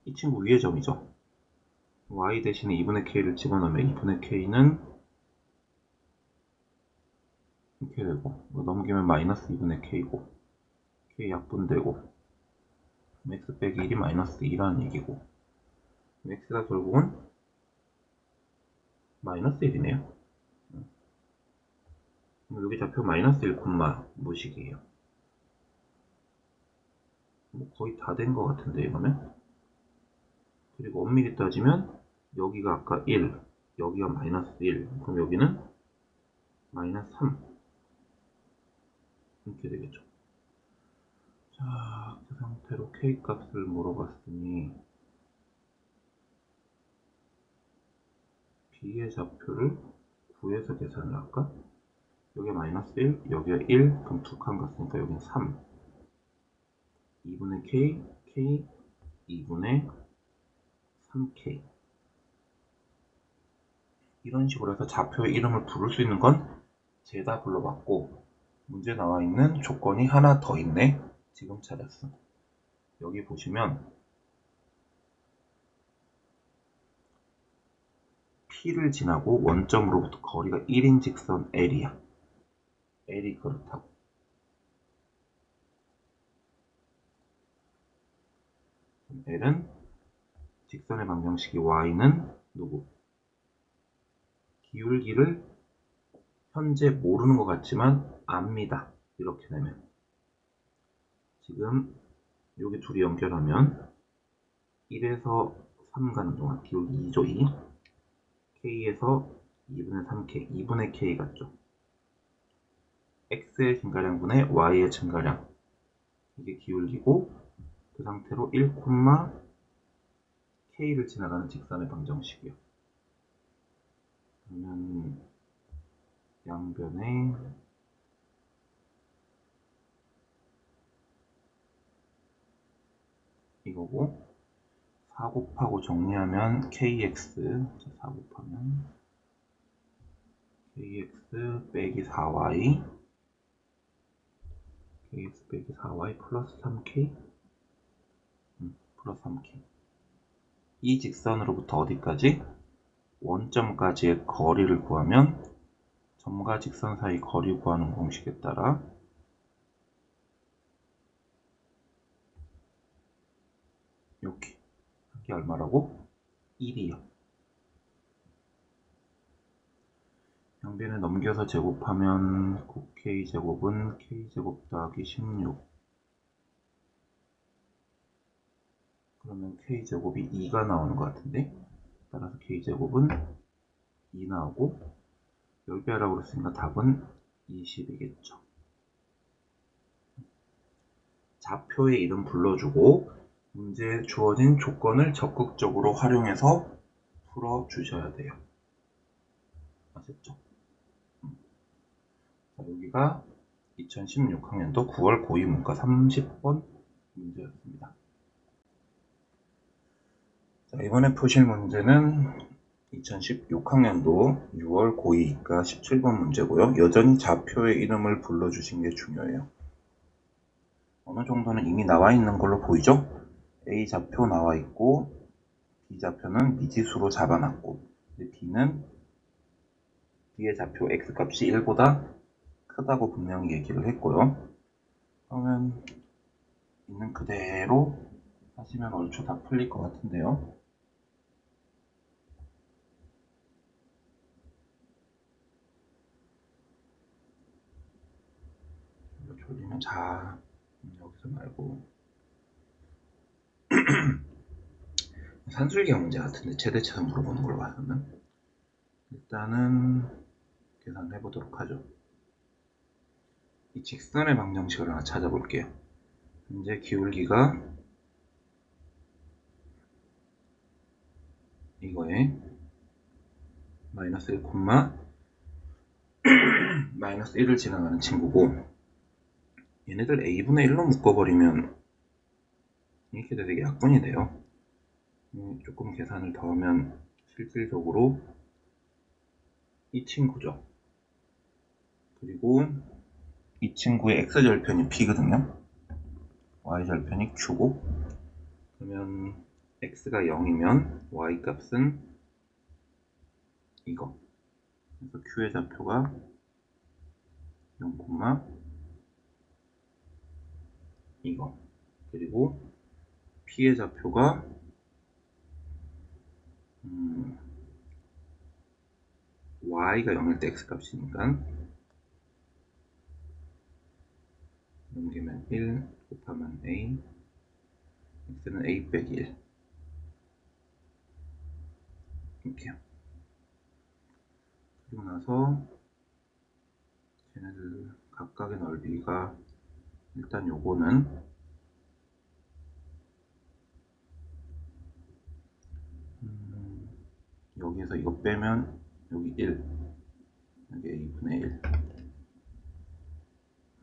이 친구 위의 점이죠. Y 대신에 2분의 K를 집어넣으면 2분의 K는 이렇게 되고, 넘기면 마이너스 2분의 K고, K 약분되고, X 빼기 1이 마이너스 2라는 얘기고, X가 결국은 마이너스 1이네요. 그럼 여기 좌표 마이너스 1, 뭐식이에요? 뭐 거의 다 된 것 같은데, 이러면? 그리고 엄밀히 따지면, 여기가 아까 1, 여기가 마이너스 1, 그럼 여기는 마이너스 3. 이렇게 되겠죠. 자, 그 상태로 K 값을 물어봤으니, B의 좌표를 구해서 계산을 할까? 여기 마이너스 1, 여기가 1, 그럼 두 칸 갔으니까 여기는 3. 2분의 K, K, 2분의 3K. 이런 식으로 해서 좌표의 이름을 부를 수 있는 건 죄다 불러봤고, 문제 나와 있는 조건이 하나 더 있네. 지금 찾았어. 여기 보시면 P를 지나고 원점으로부터 거리가 1인 직선 L이야. L이 그렇다고. L은 직선의 방정식이 Y는 누구? 기울기를 현재 모르는 것 같지만 압니다. 이렇게 되면 지금 여기 둘이 연결하면 1에서 3 가는 동안 기울기 2죠. 2 K에서 2분의 3K 2분의 K 같죠. X의 증가량분의 Y의 증가량 이게 기울기고 그 상태로 1, K를 지나가는 직선의 방정식이요. 그러면 양변에 이거고 4 곱하고 정리하면 KX 4 곱하면 KX 빼기 4Y KX 빼기 4Y 플러스 3K 플러스 3K 이 직선으로부터 어디까지? 원점까지의 거리를 구하면 점과 직선 사이 거리 구하는 공식에 따라 이렇게 이게 얼마라고? 1이요. 양변에 넘겨서 제곱하면 9K제곱은 K제곱 더하기 16 그러면 K제곱이 2가 나오는 것 같은데 따라서 K제곱은 2 나오고 10배 하라고 그랬으니까 답은 20이겠죠. 좌표의 이름 불러주고 문제에 주어진 조건을 적극적으로 활용해서 풀어주셔야 돼요. 아셨죠? 자, 여기가 2016학년도 9월 고2 문과 30번 문제였습니다. 자, 이번에 푸실 문제는 2016학년도 6월 고2과 17번 문제고요. 여전히 좌표의 이름을 불러주신 게 중요해요. 어느 정도는 이미 나와 있는 걸로 보이죠? A 좌표 나와 있고 B 좌표는 미지수로 잡아놨고 B는 B의 좌표 X값이 1보다 크다고 분명히 얘기를 했고요. 그러면 있는 그대로 하시면 얼추 다 풀릴 것 같은데요. 졸리면 자 여기서 말고 산술기하 문제 같은데 최대치에서 물어보는 걸로 봐서는 일단은 계산해 보도록 하죠. 이 직선의 방정식을 하나 찾아볼게요. 현재 기울기가 이거에 마이너스 1, 마이너스 1을 지나가는 친구고 얘네들 a분의 1로 묶어버리면 이렇게 되게 약분이 돼요. 조금 계산을 더 하면 실질적으로 이 친구죠. 그리고 이 친구의 x절편이 p거든요. y절편이 q고 그러면 x가 0이면 y값은 이거 그래서 q의 좌표가 0, 이거 그리고 p의 좌표가 y가 0일 때 x값이니까 넘기면 1 곱하면 a x는 a 빼기 1 이렇게요. 그리고 나서 쟤네들 각각의 넓이가 일단 요거는 여기에서 이거 빼면 여기 1 여기 a분의 1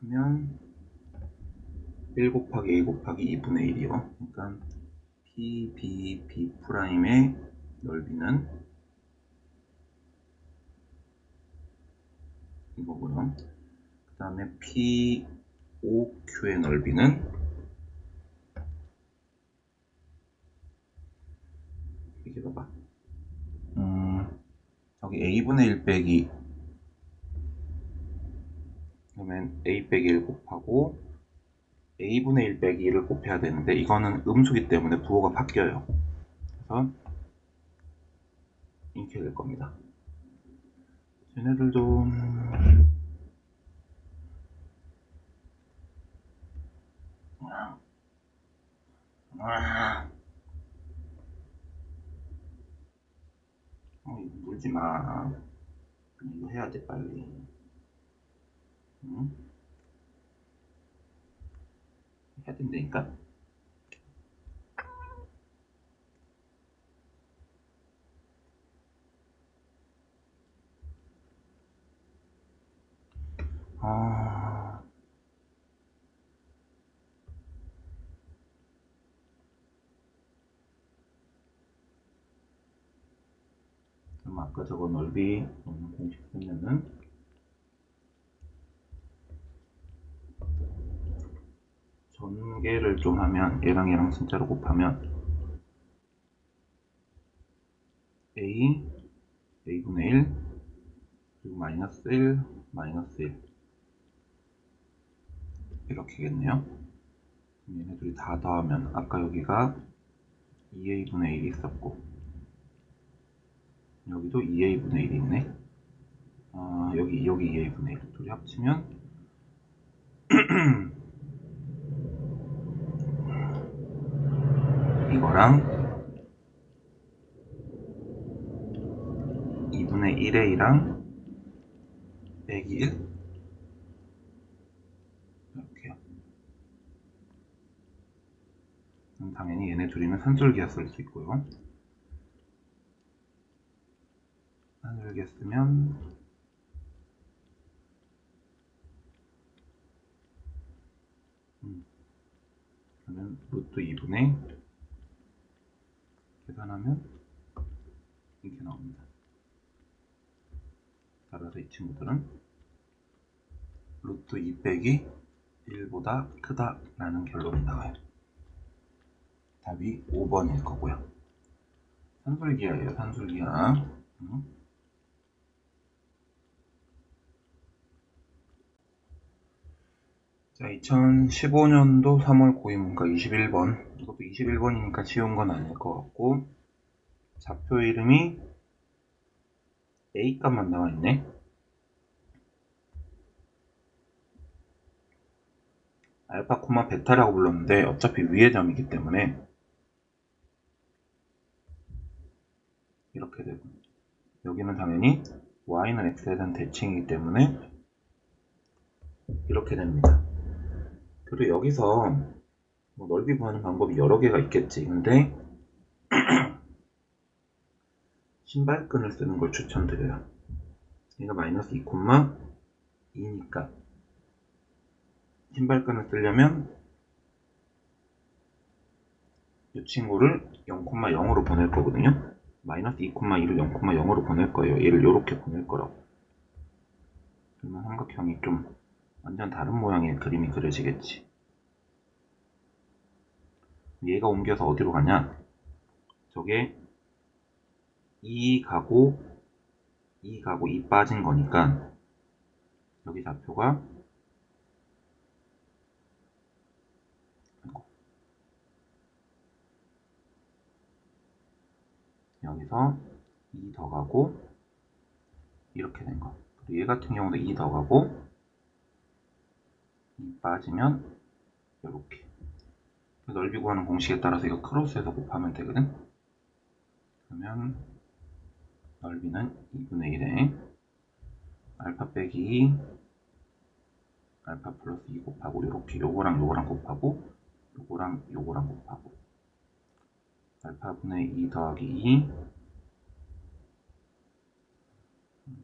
하면 1 곱하기 a 곱하기 2분의 1이요. 그러니까 p, b, b 프라임의 넓이는 이거고요. 그 다음에 p, o, q의 넓이는 이게 봐봐. 여기 a분의 1 빼기 그러면 a 빼기 1 곱하고 a분의 1 빼기 1을 곱해야 되는데 이거는 음수기 때문에 부호가 바뀌어요. 그래서 이렇게 될 겁니다. 쟤네들도 이거 물지 마. 이거 해야 돼, 빨리. 응? 해야 된다니까? 아, 그럼 아까 저거 넓이 공식 쓰면은 전개를 좀 하면 얘랑 숫자로 곱하면 a분의 1 그리고 마이너스 1 마이너스 1 이렇게겠네요. 얘네들이 다 더하면 아까 여기가 2a분의 1이 있었고 여기도 2a분의 1이 있네. 여기 2a분의 1 둘이 합치면 이거랑 2분의 1a랑 빼기 1 이렇게요. 그럼 당연히 얘네 둘이는 산술기하 쓸 수 있고요. 산술기하 쓰면 그러면 루트 2분의 계산하면 이렇게 나옵니다. 따라서 이 친구들은 루트 2 빼기 1보다 크다 라는 결론이 나와요. 답이 5번일 거고요. 산술기하예요, 산술기하. 자, 2015년도 3월 고위문과 21번. 이것도 21번이니까 쉬운 건 아닐 것 같고, 좌표 이름이 A 값만 나와 있네. 알파, 베타라고 불렀는데 어차피 위의 점이기 때문에 이렇게 되고, 여기는 당연히 y는 x에 대한 대칭이기 때문에 이렇게 됩니다. 그리고 여기서 뭐 넓이 구하는 방법이 여러 개가 있겠지. 근데 신발끈을 쓰는 걸 추천드려요. 얘가 마이너스 2,2니까 신발끈을 쓰려면 이 친구를 0,0으로 보낼 거거든요. 마이너스 2,2를 0,0으로 보낼 거예요. 얘를 이렇게 보낼 거라고. 그러면 삼각형이 좀 완전 다른 모양의 그림이 그려지겠지. 얘가 옮겨서 어디로 가냐? 저게 2 가고 2 빠진 거니까 여기 좌표가 여기서 2 더 가고 이렇게 된 거. 그리고 얘 같은 경우도 2 더 가고 2 빠지면 이렇게. 넓이 구하는 공식에 따라서 이거 크로스해서 곱하면 되거든. 그러면 넓이는 2분의 1에 알파 빼기 2 알파 플러스 2 곱하고 이렇게 요거랑 곱하고 요거랑 곱하고 알파 분의 2 더하기 2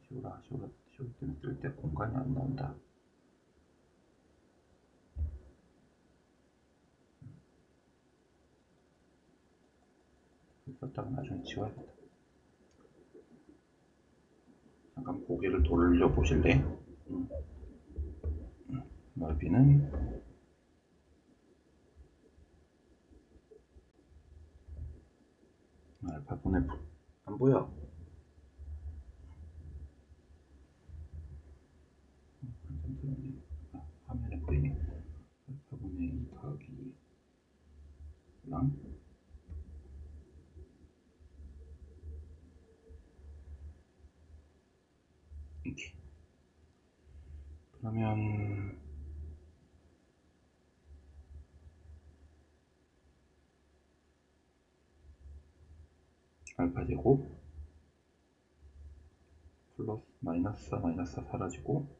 쉬울 때는 쓸 때 공간이 안 나온다. 썼다가 나중에 지워야겠다. 잠깐 고개를 돌려 보실래? 넓이는 알파분의 안 보여. 화면에 보이네. 알파분의 2 더하기 2랑 이렇게. 그러면 알파 제곱 플러스 마이너스 4 마이너스 4 사라지고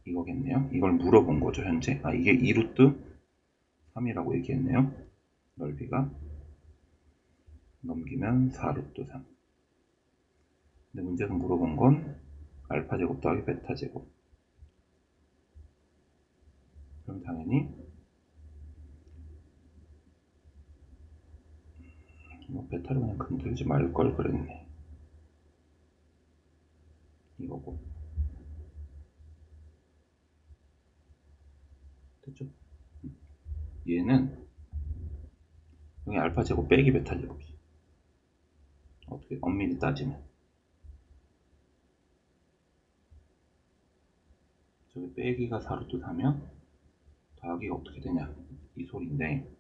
이거겠네요. 이걸 물어본 거죠 현재. 이게 2루트 3이라고 얘기했네요. 넓이가 넘기면 4루트 3. 근데 문제에서 물어본 건 알파 제곱 더하기 베타 제곱. 그럼 당연히 베타를 그냥 건들지 말 걸 그랬네. 이거고. 됐죠? 얘는 여기 알파 제곱 빼기 베타 제곱이. 어떻게 엄밀히 따지면 저기 빼기가 4루트 4면 더하기가 어떻게 되냐 이 소리인데,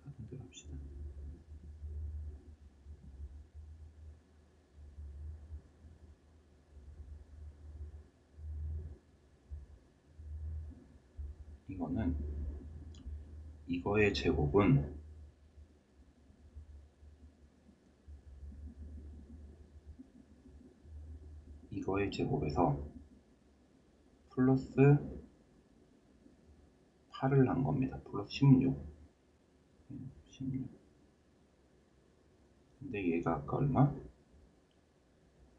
하던 대로 합시다. 이거는 이거의 제곱은 이거의 제곱에서 플러스 8을 한 겁니다. 플러스 16. 근데 얘가 아까 얼마?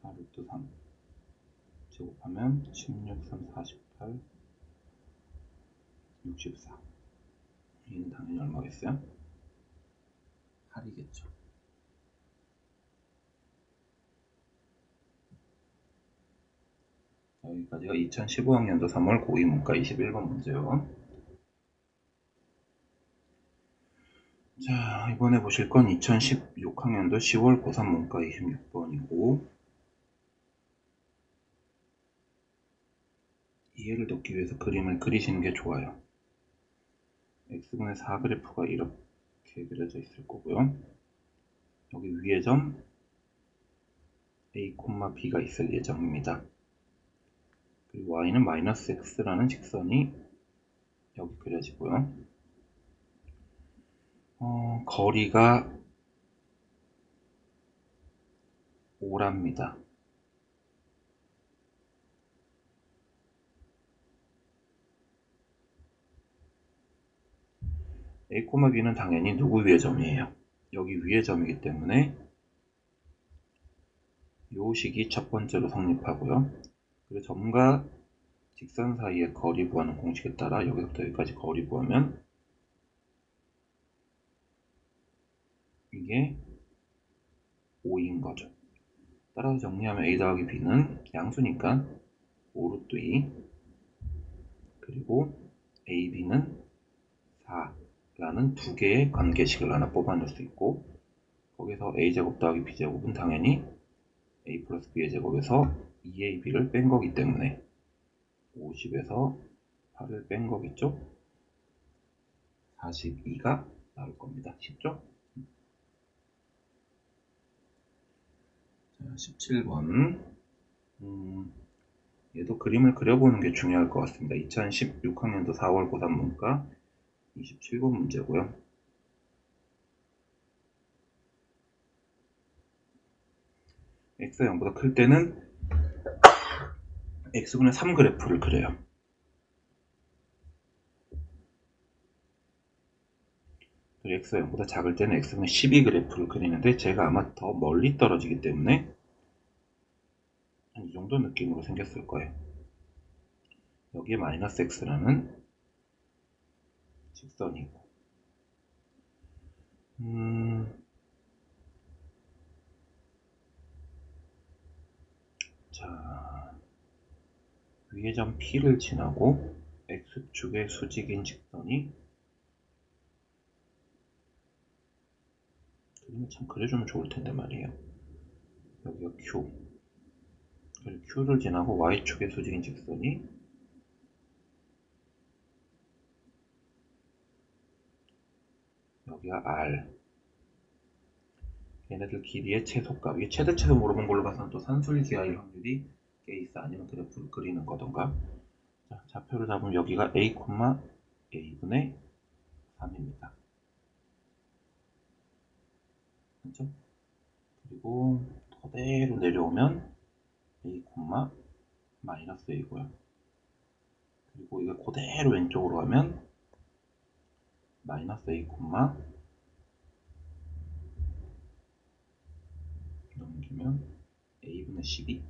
4루트 3 제곱하면 16, 3, 48, 64. 얘는 당연히 얼마겠어요? 8이겠죠. 여기까지가 2015학년도 3월 고2 문과 21번 문제요. 자, 이번에 보실 건 2016학년도 10월 고3 문과 26번이고, 이해를 돕기 위해서 그림을 그리시는 게 좋아요. x분의 4 그래프가 이렇게 그려져 있을 거고요. 여기 위의 점 a, b가 있을 예정입니다. 그리고 y는 마이너스 x라는 직선이 여기 그려지고요. 거리가 5랍니다. a, b는 당연히 누구 위의 점이에요? 여기 위의 점이기 때문에 이 식이 첫 번째로 성립하고요. 그리고 점과 직선 사이의 거리 구하는 공식에 따라 여기서부터 여기까지 거리 구하면 이게 5인 거죠. 따라서 정리하면 a 더하기 b는 양수니까 5루트 2, 그리고 a, b는 4라는 두 개의 관계식을 하나 뽑아낼 수 있고, 거기서 a제곱 더하기 b제곱은 당연히 a 플러스 b의 제곱에서 2ab를 뺀 거기 때문에 50에서 8을 뺀 거겠죠? 42가 나올 겁니다. 쉽죠? 자, 17번. 얘도 그림을 그려보는 게 중요할 것 같습니다. 2016학년도 4월 고3 문과 27번 문제고요. x가 0보다 클 때는 x분의 3 그래프를 그려요. 그리고 x가 0보다 작을 때는 x분의 12 그래프를 그리는데, 제가 아마 더 멀리 떨어지기 때문에 한 이 정도 느낌으로 생겼을 거예요. 여기에 마이너스 x라는 직선이고, 자, 위의 점 P를 지나고 x축의 수직인 직선이, 그림을 참 그려주면 좋을 텐데 말이에요. 여기가 Q, 그리고 Q를 지나고 y축의 수직인 직선이 여기가 R. 얘네들 길이의 최소값, 이게 최대 최소 물어본 걸로 봐서는 또 산술기하일 확률이 꽤 있어. 아니면 그래프를 그리는 거던가. 자, 좌표를 잡으면 여기가 A, a분의 3입니다. 그렇죠? 그리고 그대로 내려오면 a, 마이너스 a고요. 그리고 이게 그대로 왼쪽으로 가면 마이너스 a, 넘기면 a분의 12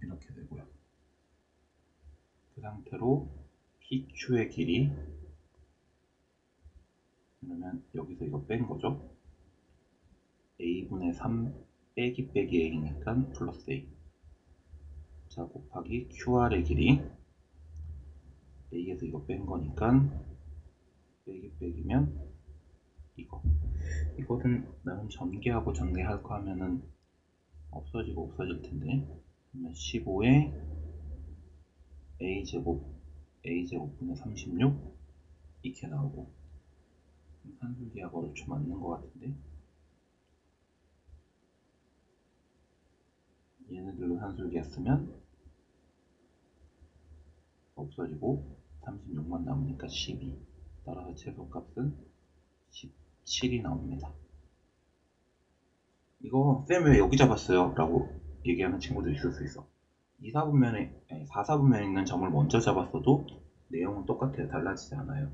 이렇게 되고요. 그 상태로 PQ의 길이, 그러면 여기서 이거 뺀 거죠. a분의 3 빼기 a니까 플러스 a. 자, 곱하기 QR의 길이, a에서 이거 뺀 거니까 빼기 빼기면 이거는 나름 전개하고 전개할 거 하면은 없어지고 없어질 텐데, 그러면 15에 a제곱분의 36 이렇게 나오고, 산술기하고 얼추 맞는 것 같은데, 얘네들로 산술기 했으면 없어지고 36만 남으니까 12. 따라서 최소값은 17이 나옵니다. 이거 쌤 왜 여기 잡았어요? 라고 얘기하는 친구도 있을 수 있어. 4, 4분면에 있는 점을 먼저 잡았어도 내용은 똑같아요. 달라지지 않아요.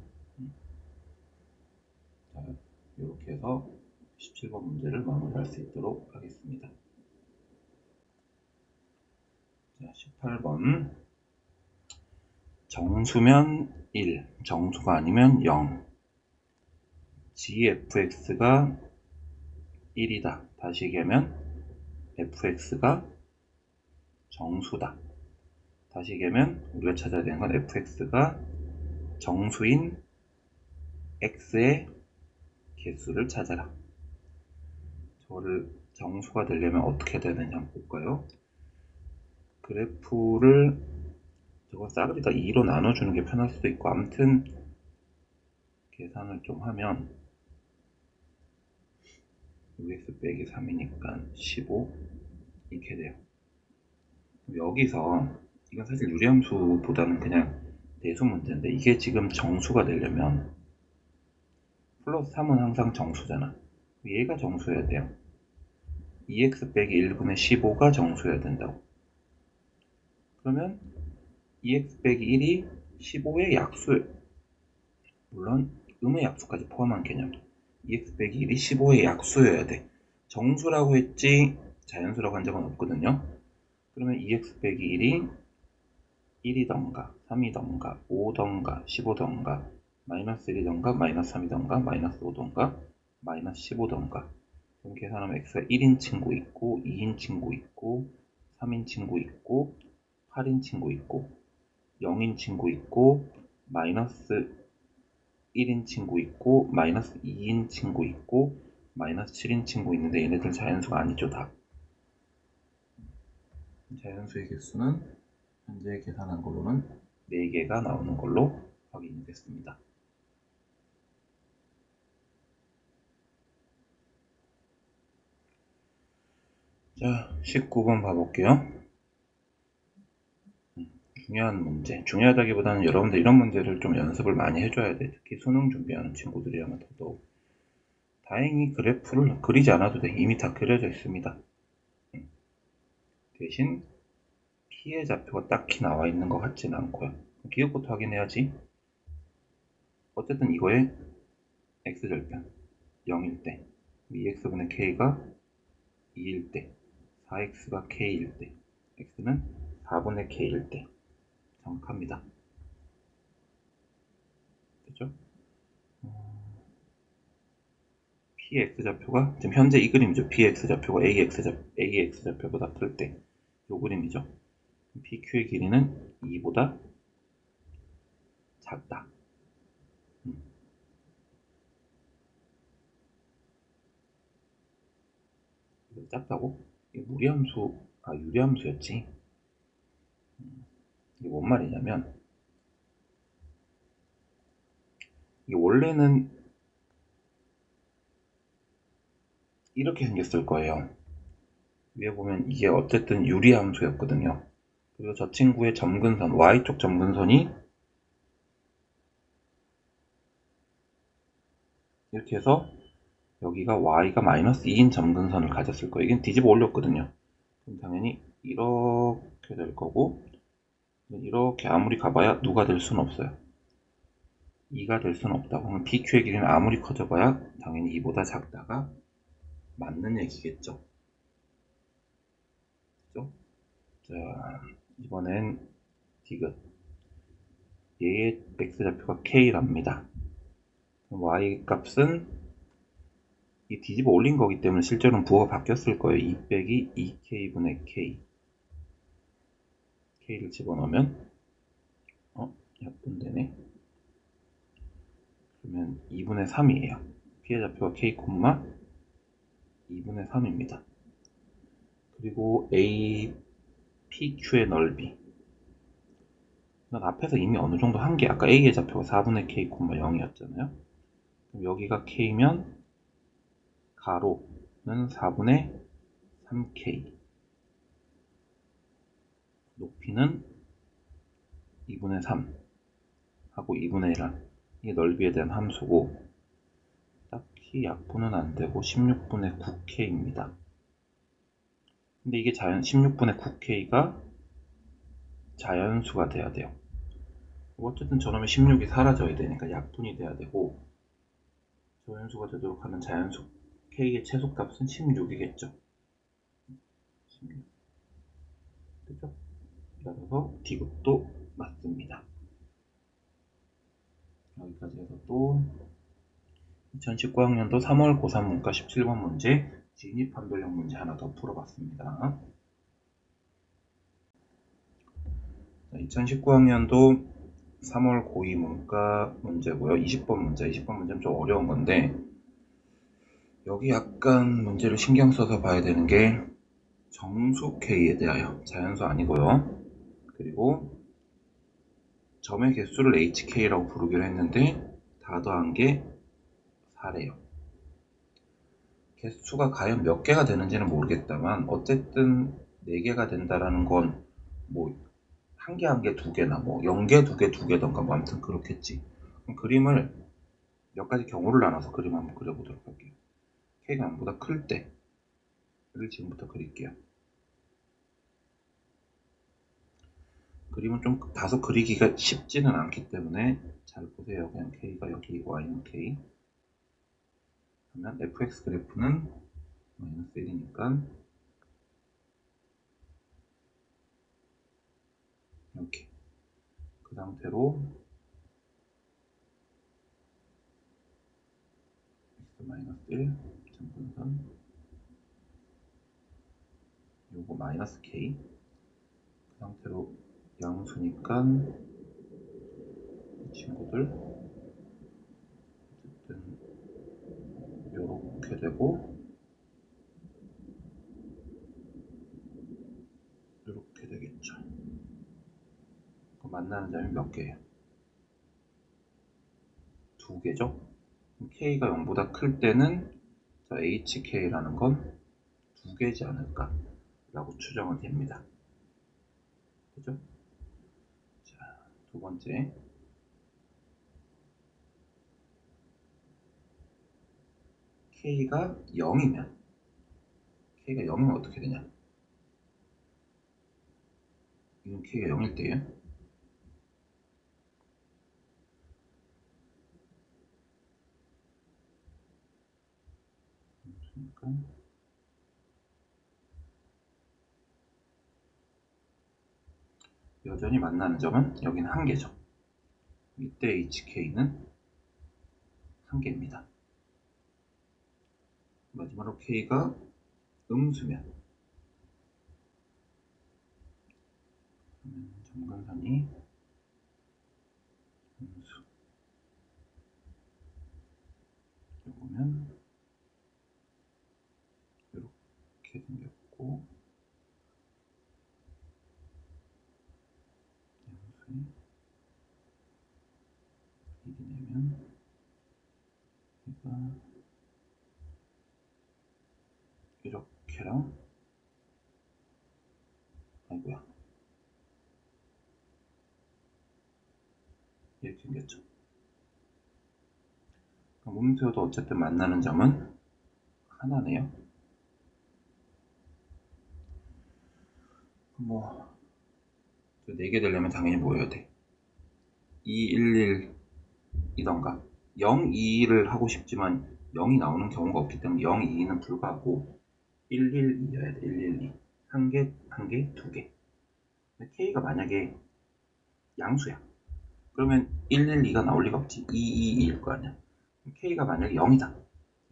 자, 이렇게 해서 17번 문제를 마무리할 수 있도록 하겠습니다. 자, 18번. 정수면 1, 정수가 아니면 0. gfx가 1이다. 다시 얘기하면 fx가 정수다. 다시 얘기하면 우리가 찾아야 되는 건 fx가 정수인 x의 개수를 찾아라. 저를 정수가 되려면 어떻게 해야 되느냐 한번 볼까요? 그래프를 저거 싸그리가 2로 나눠주는 게 편할 수도 있고, 아무튼 계산을 좀 하면 ux 빼기 3이니까 15 이렇게 돼요. 여기서 이건 사실 유리함수보다는 그냥 대수 문제인데, 이게 지금 정수가 되려면 플러스 3은 항상 정수잖아. 얘가 정수여야 돼요. 2x 빼기 1분의 15가 정수여야 된다고. 그러면 2x 빼기 1이 15의 약수, 물론 음의 약수까지 포함한 개념. 2x 빼기 1이 15의 약수여야 돼. 정수라고 했지 자연수라고 한 적은 없거든요. 그러면 2x 빼기 1이 1이던가 3이던가 5던가 15던가 마이너스 1이던가 마이너스 3이던가 마이너스 5던가 마이너스 15던가. 그럼 계산하면 x가 1인 친구 있고 2인 친구 있고 3인 친구 있고 8인 친구 있고 0인 친구 있고 마이너스 1인 친구 있고 마이너스 2인 친구 있고 마이너스 7인 친구 있는데, 얘네들 자연수가 아니죠. 다 자연수의 개수는 현재 계산한 걸로는 4개가 나오는 걸로 확인이 됐습니다. 자, 19번 봐볼게요. 중요한 문제. 중요하다기보다는 여러분들 이런 문제를 좀 연습을 많이 해줘야 돼. 특히 수능 준비하는 친구들이라면 더더욱. 다행히 그래프를 그리지 않아도 돼. 이미 다 그려져 있습니다. 대신 P의 좌표가 딱히 나와 있는 것 같지는 않고요. 기억부터 확인해야지. 어쨌든 이거의 x절편 0일 때, 2x분의 k가 2일 때, 4x가 k일 때, x는 4분의 k일 때 정확합니다. 그죠? P의 x좌표가 지금 현재 이 그림이죠. P의 x좌표가 A의 x좌표보다 클 때 이 그림이죠. PQ의 길이는 2보다 작다. 작다고? 이게 무리함수, 유리함수였지. 이게 뭔 말이냐면, 이게 원래는 이렇게 생겼을 거예요. 위에 보면 이게 어쨌든 유리함수였거든요. 그리고 저 친구의 점근선, y쪽 점근선이 이렇게 해서 여기가 y가 마이너스 2인 점근선을 가졌을 거예요. 이건 뒤집어 올렸거든요. 그럼 당연히 이렇게 될 거고, 이렇게 아무리 가봐야 누가 될 수는 없어요. 2가 될 수는 없다고. 그럼 BQ의 길이는 아무리 커져봐야 당연히 2보다 작다가 맞는 얘기겠죠. 그죠? 자, 이번엔 디귿. 얘의 x좌표가 k랍니다. y 값은 이 뒤집어 올린 거기 때문에 실제로는 부호가 바뀌었을 거예요. 2 빼기 2k분의 k. k를 집어넣으면 약분되네. 그러면 2분의 3이에요. p의 좌표가 k, 2분의 3입니다. 그리고 a, pq의 넓이. 이건 앞에서 이미 어느 정도 한 게, 아까 a의 좌표가 4분의 k, 0이었잖아요. 그럼 여기가 k면 가로는 4분의 3k, 높이는 2분의 3 하고 2분의 1은 이게 넓이에 대한 함수고, 딱히 약분은 안 되고 16분의 9k입니다. 근데 이게 16분의 9k가 자연수가 돼야 돼요. 어쨌든 저놈의 16이 사라져야 되니까 약분이 돼야 되고, 자연수가 되도록 하는 자연수 k의 최소값은 16이겠죠. 16. 그죠? 따라서 디귿도 맞습니다. 여기까지 해서 또 2019학년도 3월 고3 문과 17번 문제 진입 판별형 문제 하나 더 풀어봤습니다. 2019학년도 3월 고2 문과 문제고요. 20번 문제는 좀 어려운 건데, 여기 약간 문제를 신경 써서 봐야 되는 게 정수 K에 대하여, 자연수 아니고요. 그리고 점의 개수를 HK라고 부르기로 했는데 다 더한 게 4래요. 개수가 과연 몇 개가 되는지는 모르겠다만 어쨌든 4개가 된다라는 건 뭐 한 개 한 개 두 개나 뭐 0개 두 개 두 개던가 뭐 아무튼 그렇겠지. 그럼 그림을 몇 가지 경우를 나눠서 그림 한번 그려보도록 할게요. K가 0보다 클 때를 지금부터 그릴게요. 그림은 좀 다소 그리기가 쉽지는 않기 때문에 잘 보세요. 그냥 K가 여기, Y는 K. 그러면 fx 그래프는 마이너스 1이니까 이렇게 그 상태로 x 마이너스 1 점분선 요거 마이너스 k 그 상태로 양수니까 이 친구들 어쨌든 요렇게 되고 요렇게 되겠죠. 그 만나는 점이 몇 개예요? 2개죠. k가 0보다 클 때는 hk라는 건 2개지 않을까 라고 추정은 됩니다. 그죠? 자, 두 번째. K가 0이면 어떻게 되냐? 이건 K가 0일 때예요. 그러니까 여전히 만나는 점은 여기는 1개죠. 이때 HK는 1개입니다. 마지막으로 K가 음수면 점근선이 음수 요거면 이렇게 생겼고 양수이 1이 되면 얘가 이렇게랑 아이고야 이렇게 생겼죠. 음수여도 어쨌든 만나는 점은 하나네요. 뭐 4개 되려면 당연히 모여야 돼. 2, 1, 1이던가 0, 2를 하고 싶지만 0이 나오는 경우가 없기 때문에 0, 2는 불가하고 1, 1, 2여야 돼. 1, 1, 2. 한 개, 한 개, 두 개. K가 만약에 양수야. 그러면 1, 1, 2가 나올 리가 없지. 2, 2, 2일 거 아니야. K가 만약에 0이다.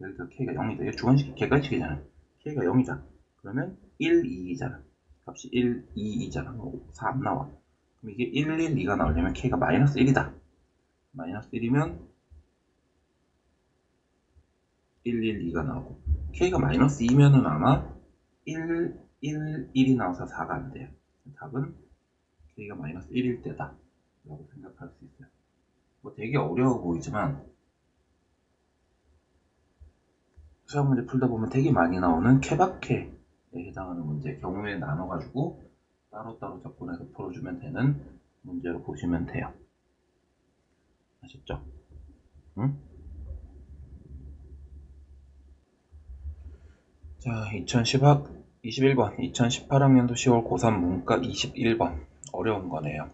예를 들어 K가 0이다. 이거 주관식, 객관식이잖아. K가 0이다. 그러면 1, 2이잖아. 값이 1, 2, 2잖아. 4 안 나와. 그럼 이게 1, 1, 2가 나오려면 K가 마이너스 1이다. 마이너스 1이면 1, 1, 2가 나오고 K가 마이너스 2면은 아마 1, 1, 1이 나와서 4가 안 돼요. 답은 K가 마이너스 1일 때다 라고 생각할 수 있어요. 뭐 되게 어려워 보이지만 수학 문제 풀다 보면 되게 많이 나오는 케바케에 해당하는 문제 경우에 나눠가지고 따로따로 접근해서 풀어주면 되는 문제로 보시면 돼요. 아셨죠? 응? 자, 21번 2018학년도 10월 고3 문과 21번 어려운 거네요.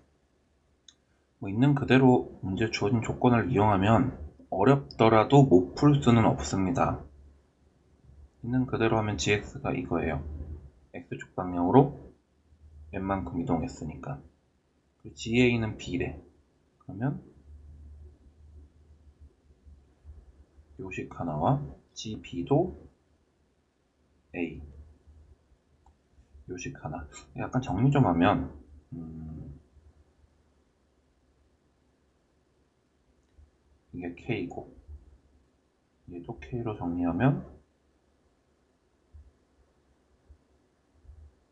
뭐 있는 그대로 문제 주어진 조건을 이용하면 어렵더라도 못 풀 수는 없습니다. 있는 그대로 하면 gx가 이거예요. x축 방향으로 n만큼 이동했으니까. ga는 b래. 그러면 요식 하나와 gb도 a. 요식 하나. 약간 정리 좀 하면 이게 k고 얘도 k로 정리하면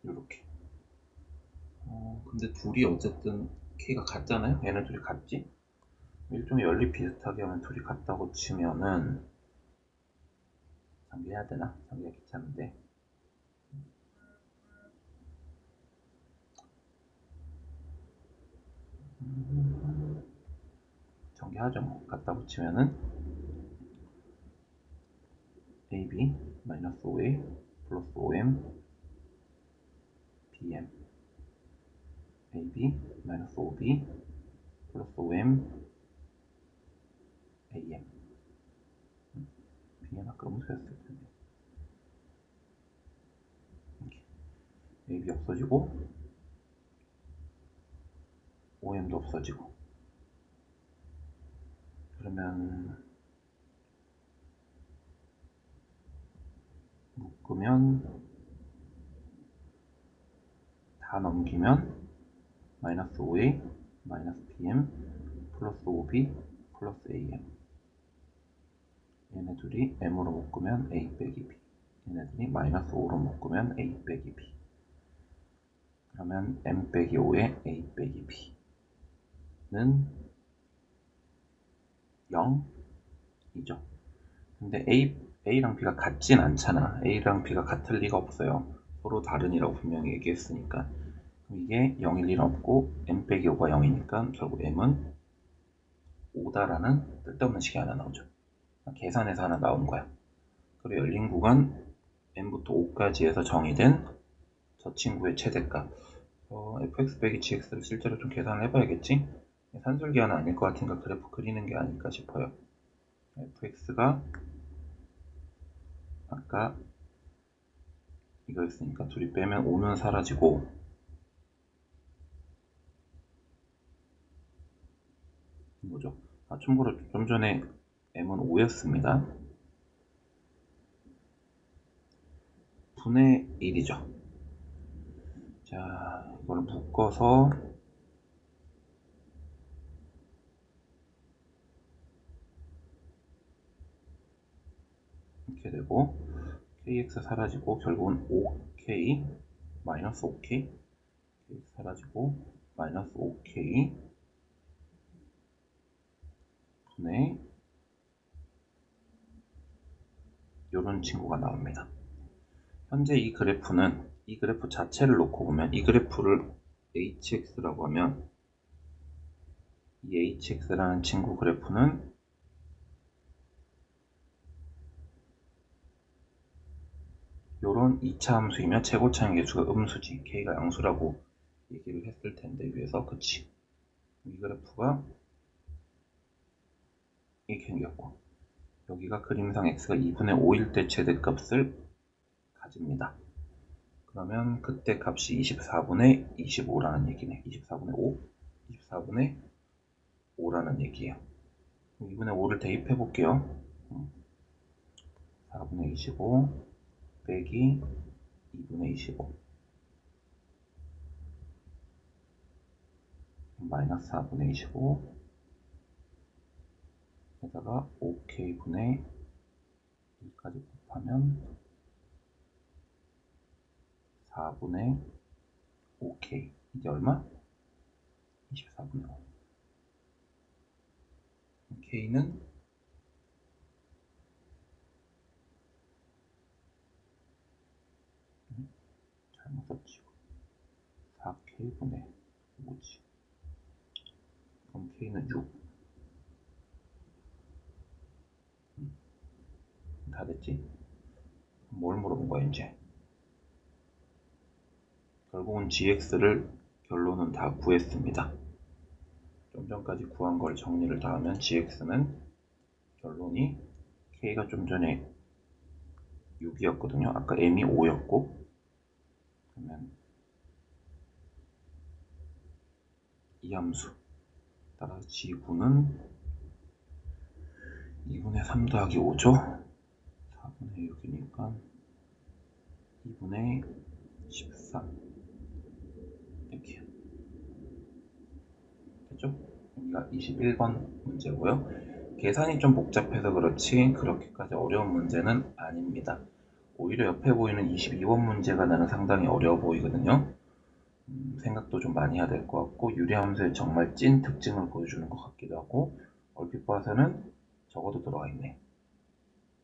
이렇게. 근데 둘이 어쨌든 k가 같잖아요. 얘네 둘이 같지? 일종의 연립 비슷하게 하면 둘이 같다고 치면은 정리해야 되나? 정리가 귀찮은데. 정리하죠. 뭐. 갖다 붙이면은 AB 마이너스 5A 플러스 5M BM AB 마이너스 5B 플러스 5M AM BM 아까 음수였을 텐데. 이렇게. AB 없어지고 5M도 없어지고. 그러면 묶으면 다 넘기면 마이너스 5A 마이너스 PM 플러스 5B 플러스 AM. 얘네 둘이 M으로 묶으면 A 빼기 B. 얘네들이 마이너스 5로 묶으면 A 빼기 B. 그러면 M 빼기 5에 A 빼기 B는 0이죠. 근데 A랑 B가 같진 않잖아. A랑 B가 같을 리가 없어요. 서로 다른이라고 분명히 얘기했으니까. 이게 0일 리는 없고 M 빼기 5가 0이니까 결국 M은 5다라는 쓸데없는 식이 하나 나오죠. 계산해서 하나 나온 거야. 그리고 열린 구간 M부터 5까지 해서 정의된 저 친구의 최대값 fx 빼기 gx를 실제로 좀 계산을 해봐야겠지? 산술기하는 아닐 것 같으니까 그래프 그리는 게 아닐까 싶어요. fx가 아까 이거였으니까 둘이 빼면 5는 사라지고 뭐죠? 참고로 좀 전에 m은 5였습니다. 분의 1이죠. 자, 이걸 묶어서 이렇게 되고 kx 사라지고 결국은 5k 마이너스 5k kx 사라지고 마이너스 5k 분의 이런 친구가 나옵니다. 현재 이 그래프는 이 그래프 자체를 놓고 보면 이 그래프를 hx라고 하면 이 hx라는 친구 그래프는 요런 2차 함수이면 최고차의 개수가 음수지, k가 양수라고 얘기를 했을 텐데 위에서, 그치? 이 그래프가 이렇게 생겼고, 여기가 그림상 x가 2분의 5일 때 최대값을 가집니다. 그러면 그때 값이 24분의 25라는 얘기네. 24분의 5? 24분의 5라는 얘기예요. 2분의 5를 대입해 볼게요. 4분의 25 빼기 2분의 25 마이너스 4분의 25 에다가 5k분의 1까지 곱하면 4분의 5k. 이게 얼마? 24분의 5. k는 잘못 썼지. 4k분의 5지. 그럼 k는 6. 다 됐지? 뭘 물어본 거야 이제? 결국은 gx를 결론은 다 구했습니다. 좀 전까지 구한 걸 정리를 다 하면 gx는 결론이 k가 좀 전에 6이었거든요. 아까 m이 5였고, 그러면 이 함수 따라서 g9는 2분의 3 더하기 5죠. 4분의 6이니까 2분의 13 이렇게 됐죠? 여기가 21번 문제고요. 계산이 좀 복잡해서 그렇지 그렇게까지 어려운 문제는 아닙니다. 오히려 옆에 보이는 22번 문제가 나는 상당히 어려워 보이거든요. 생각도 좀 많이 해야 될 것 같고, 유리함수의 정말 찐 특징을 보여주는 것 같기도 하고, 얼핏 봐서는 적어도 들어가 있네.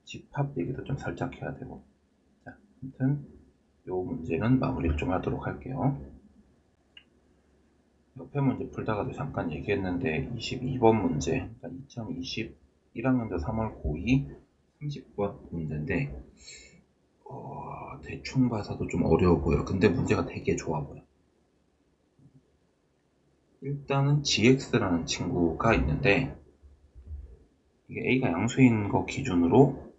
집합 얘기도 좀 살짝 해야 되고. 자, 아무튼 이 문제는 마무리를 좀 하도록 할게요. 옆에 문제 풀다가도 잠깐 얘기했는데 22번 문제, 그러니까 2021학년도 3월 고2 30번 문제인데 대충 봐서도 좀 어려워 보여. 근데 문제가 되게 좋아 보여. 일단은 gx라는 친구가 있는데 이게 a가 양수인 거 기준으로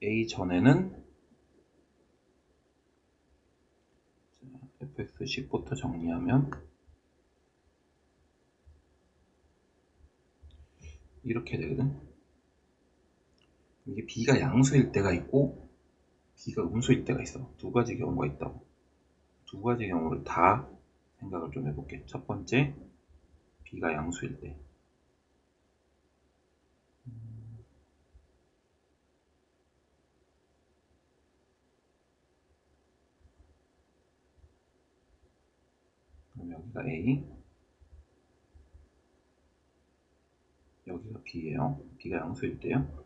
a 전에는 fx10부터 정리하면 이렇게 되거든. 이게 b가 양수일 때가 있고 b가 음수일 때가 있어. 두 가지 경우가 있다고. 두 가지 경우를 다 생각을 좀 해볼게. 첫 번째, b가 양수일 때. 그럼 여기가 a, 여기가 b예요. b가 양수일 때요.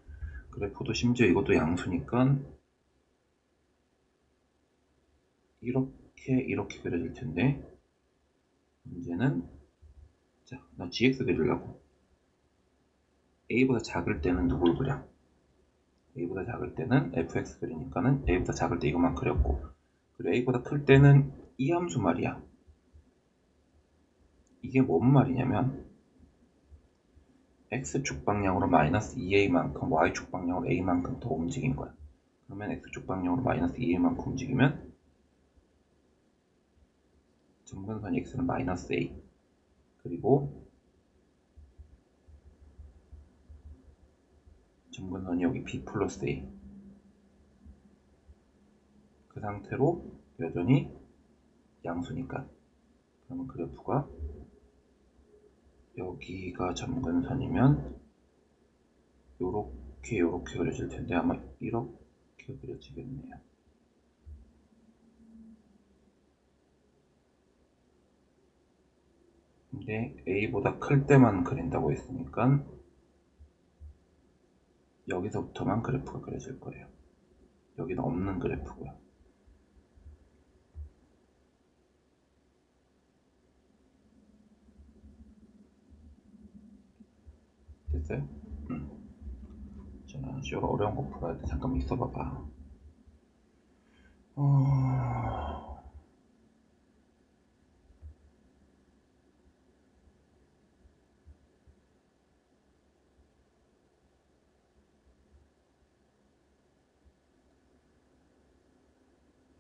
그래프도 심지어 이것도 양수니까 이렇게 그려질 텐데, 문제는 자, 나 gx 그리려고. a보다 작을 때는 누굴 그려? a보다 작을 때는 fx 그리니까는 a보다 작을 때 이것만 그렸고, 그리고 a보다 클 때는 이 함수 말이야. 이게 뭔 말이냐면 x축 방향으로 마이너스 2a만큼 y축 방향으로 a만큼 더 움직인 거야. 그러면 x축 방향으로 마이너스 2a만큼 움직이면 점근선 x는 마이너스 a, 그리고 점근선이 여기 b 플러스 a, 그 상태로 여전히 양수니까. 그러면 그래프가 여기가 점근선이면 요렇게 그려질 텐데 아마 이렇게 그려지겠네요. 근데 a보다 클 때만 그린다고 했으니까 여기서부터만 그래프가 그려질 거예요. 여기는 없는 그래프고요. 됐어요? 자, 쇼가 어려운 거 풀어야 돼. 잠깐만 있어봐봐.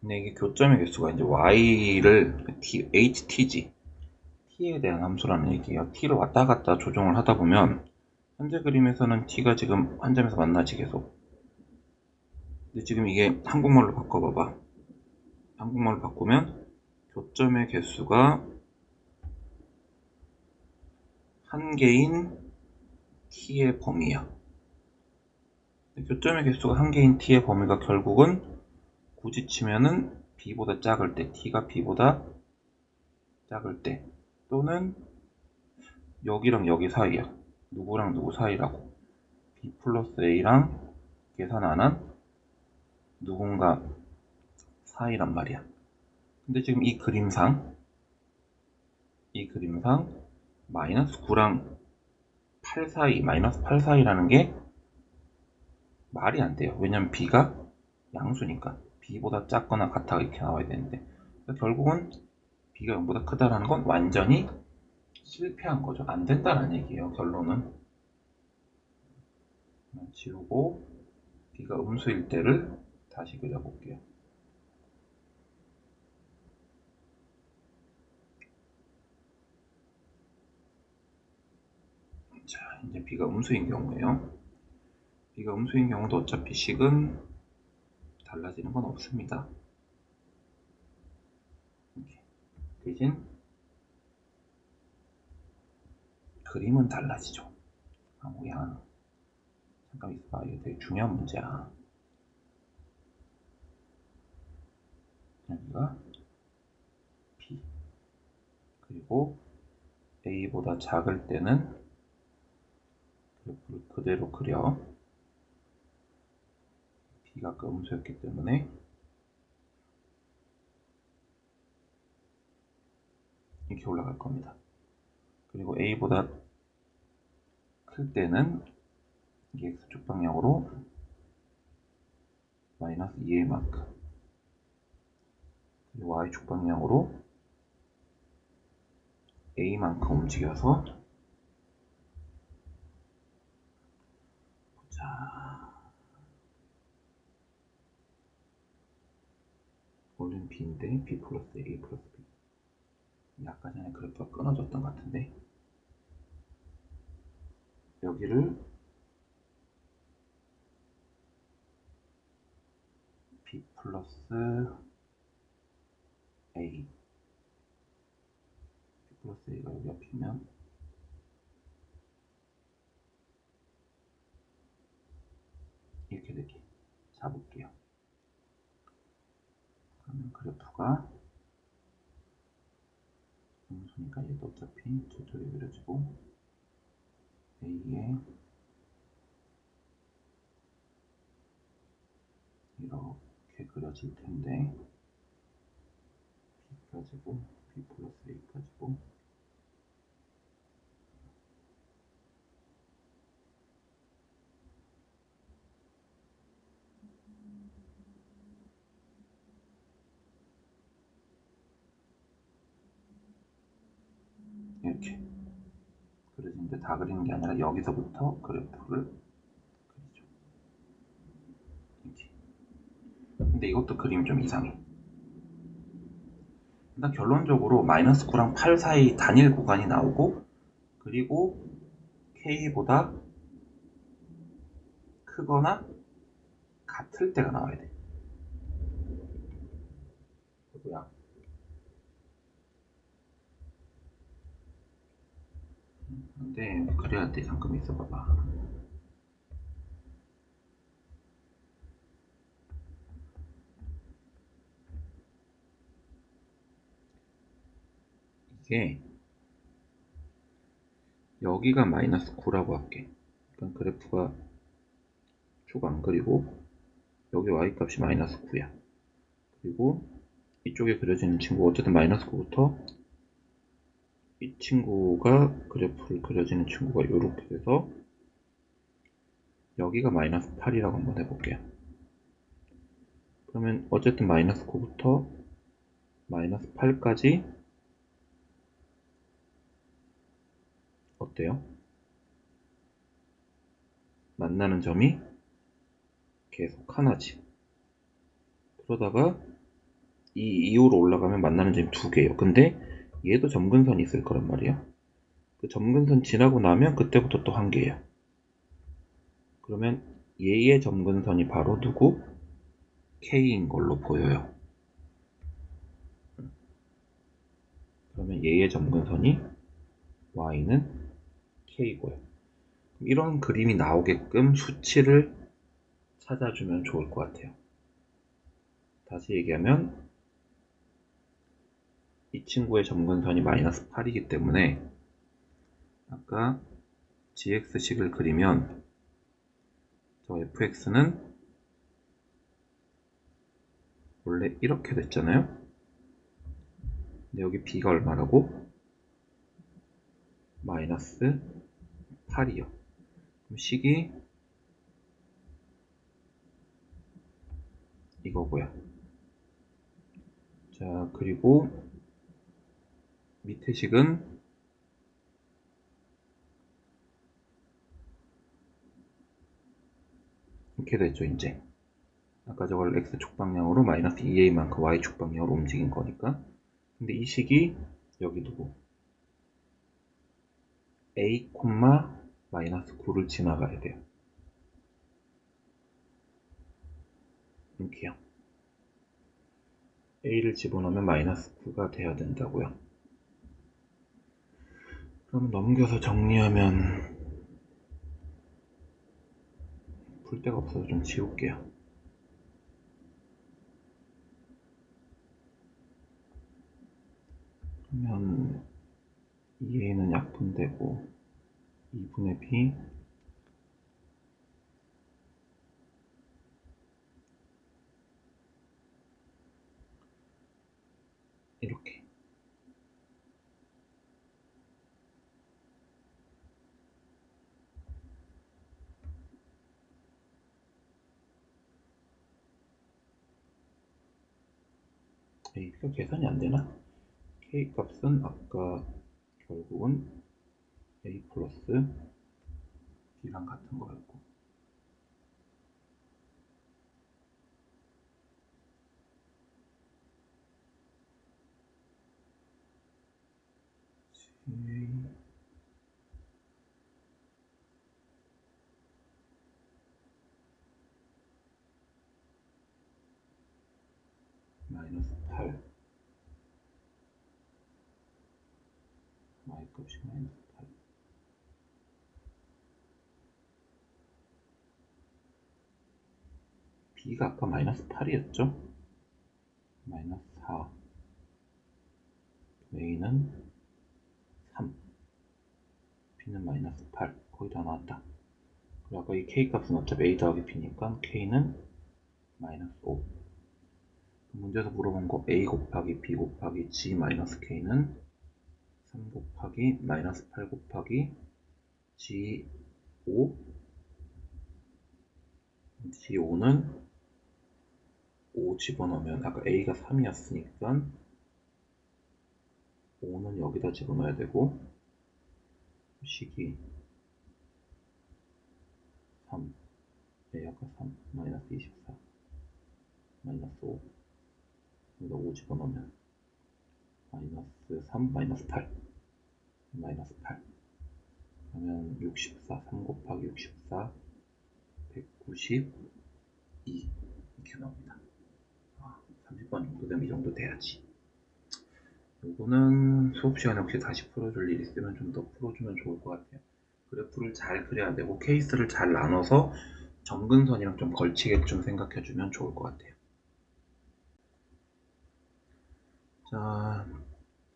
근데 이게 교점의 개수가 이제 y를 htg t에 대한 함수라는 얘기예요. t를 왔다 갔다 조정을 하다 보면 현재 그림에서는 t가 지금 한 점에서 만나지 계속. 근데 지금 이게 한국말로 바꿔봐봐. 한국말로 바꾸면 교점의 개수가 한 개인 t의 범위야. 교점의 개수가 한 개인 t의 범위가 결국은 굳이 치면은 b보다 작을 때, t가 b보다 작을 때, 또는 여기랑 여기 사이야. 누구랑 누구 사이라고. b 플러스 a랑 계산 안 한 누군가 사이란 말이야. 근데 지금 이 그림상 마이너스 9랑 8 사이, 마이너스 8 사이라는 게 말이 안 돼요. 왜냐면 b가 양수니까 b보다 작거나 같아 이렇게 나와야 되는데, 결국은 b가 0보다 크다라는 건 완전히 실패한 거죠. 안 된다는 얘기예요. 결론은 지우고 b가 음수일 때를 다시 그려볼게요. 자, 이제 b가 음수인 경우에요. b가 음수인 경우도 어차피 식은 달라지는 건 없습니다. 이렇게. 대신 그림은 달라지죠. 뭐야, 잠깐 있어봐. 이게 되게 중요한 문제야. 여기가 b, 그리고 a보다 작을 때는 그래프를 그대로 그려. b가 아까 음수였기 때문에 이렇게 올라갈 겁니다. 그리고 a보다 클 때는 이게 x축 방향으로 마이너스 2의 만큼, 그리고 y축 방향으로 a만큼 움직여서, 자, 원래는 b인데 b 플러스 a 플러스 b. 아까 전에 그래프가 끊어졌던 것 같은데, 여기를 b 플러스 a, b 플러스 a가 여기 앞이면 이렇게 되게 잡을게요. 그러면 그래프가 음수니까 얘도 어차피 저쪽에 그려지고 a에 이렇게 그려질 텐데, b까지고 b 플러스 a까지고, 이렇게 그려지는데, 다 그리는 게 아니라 여기서부터 그래프를 그리죠. 이렇게. 근데 이것도 그림이 좀 이상해. 일단 결론적으로 마이너스 9랑 8 사이 단일 구간이 나오고, 그리고 k보다 크거나 같을 때가 나와야 돼. 뭐야? 근데 그래야 돼. 잠깐 있어봐봐. 이게 여기가 마이너스 9라고 할게. 그러니까 그래프가 쭉 안 그리고 여기 y값이 마이너스 9야. 그리고 이쪽에 그려지는 친구, 어쨌든 마이너스 9부터 이 친구가 그래프를 그려지는 친구가 이렇게 돼서 여기가 마이너스 8이라고 한번 해볼게요. 그러면 어쨌든 마이너스 9부터 마이너스 8까지 어때요? 만나는 점이 계속 하나지. 그러다가 이 2호로 올라가면 만나는 점이 2개예요. 근데 얘도 점근선이 있을 거란 말이에요. 그 점근선 지나고 나면 그때부터 또 1개예요. 그러면 얘의 점근선이 바로 누구? K인 걸로 보여요. 그러면 얘의 점근선이 Y는 K고요. 이런 그림이 나오게끔 수치를 찾아주면 좋을 것 같아요. 다시 얘기하면 이 친구의 점근선이 마이너스 8이기 때문에 아까 gx식을 그리면 저 fx는 원래 이렇게 됐잖아요. 근데 여기 b가 얼마라고? 마이너스 8이요. 그럼 식이 이거고요. 자, 그리고 밑에 식은 이렇게 됐죠, 이제. 아까 저걸 x축 방향으로 마이너스 2a만큼 y축 방향으로 움직인 거니까. 근데 이 식이 여기 누구? a, 마이너스 9를 지나가야 돼요. 이렇게요. a를 집어넣으면 마이너스 9가 돼야 된다고요. 그럼 넘겨서 정리하면 풀 데가 없어서 좀 지울게요. 그러면 2a는 약분되고 2분의 b 이렇게. a가 계산이 안 되나? k 값은 아까 결국은 a 플러스 b랑 같은 거였고, 마이너스 8 y값이 마이너스 8 b가 아까 마이너스 8이었죠? 마이너스 4 a는 3 b는 마이너스 8 거의 다 나왔다. 그리고 아까 이 k값은 어차피 a 더하기 b니까 k는 마이너스 5. 문제에서 물어본 거 a 곱하기 b 곱하기 g 마이너스 k는 3 곱하기 마이너스 8 곱하기 g5 g5는 5 집어넣으면 아까 a가 3이었으니까 5는 여기다 집어넣어야 되고 식이 3 a 아까 3 마이너스 24 마이너스 5 여기다 5 집어넣으면 마이너스 3 마이너스 8 마이너스 8 그러면 64 3 곱하기 64 192 이렇게 나옵니다. 30번 정도 되면 이 정도 돼야지. 요거는 수업 시간에 혹시 다시 풀어줄 일 있으면 좀 더 풀어주면 좋을 것 같아요. 그래프를 잘 그려야 되고 케이스를 잘 나눠서 점근선이랑 좀 걸치게끔 생각해주면 좋을 것 같아요. 자,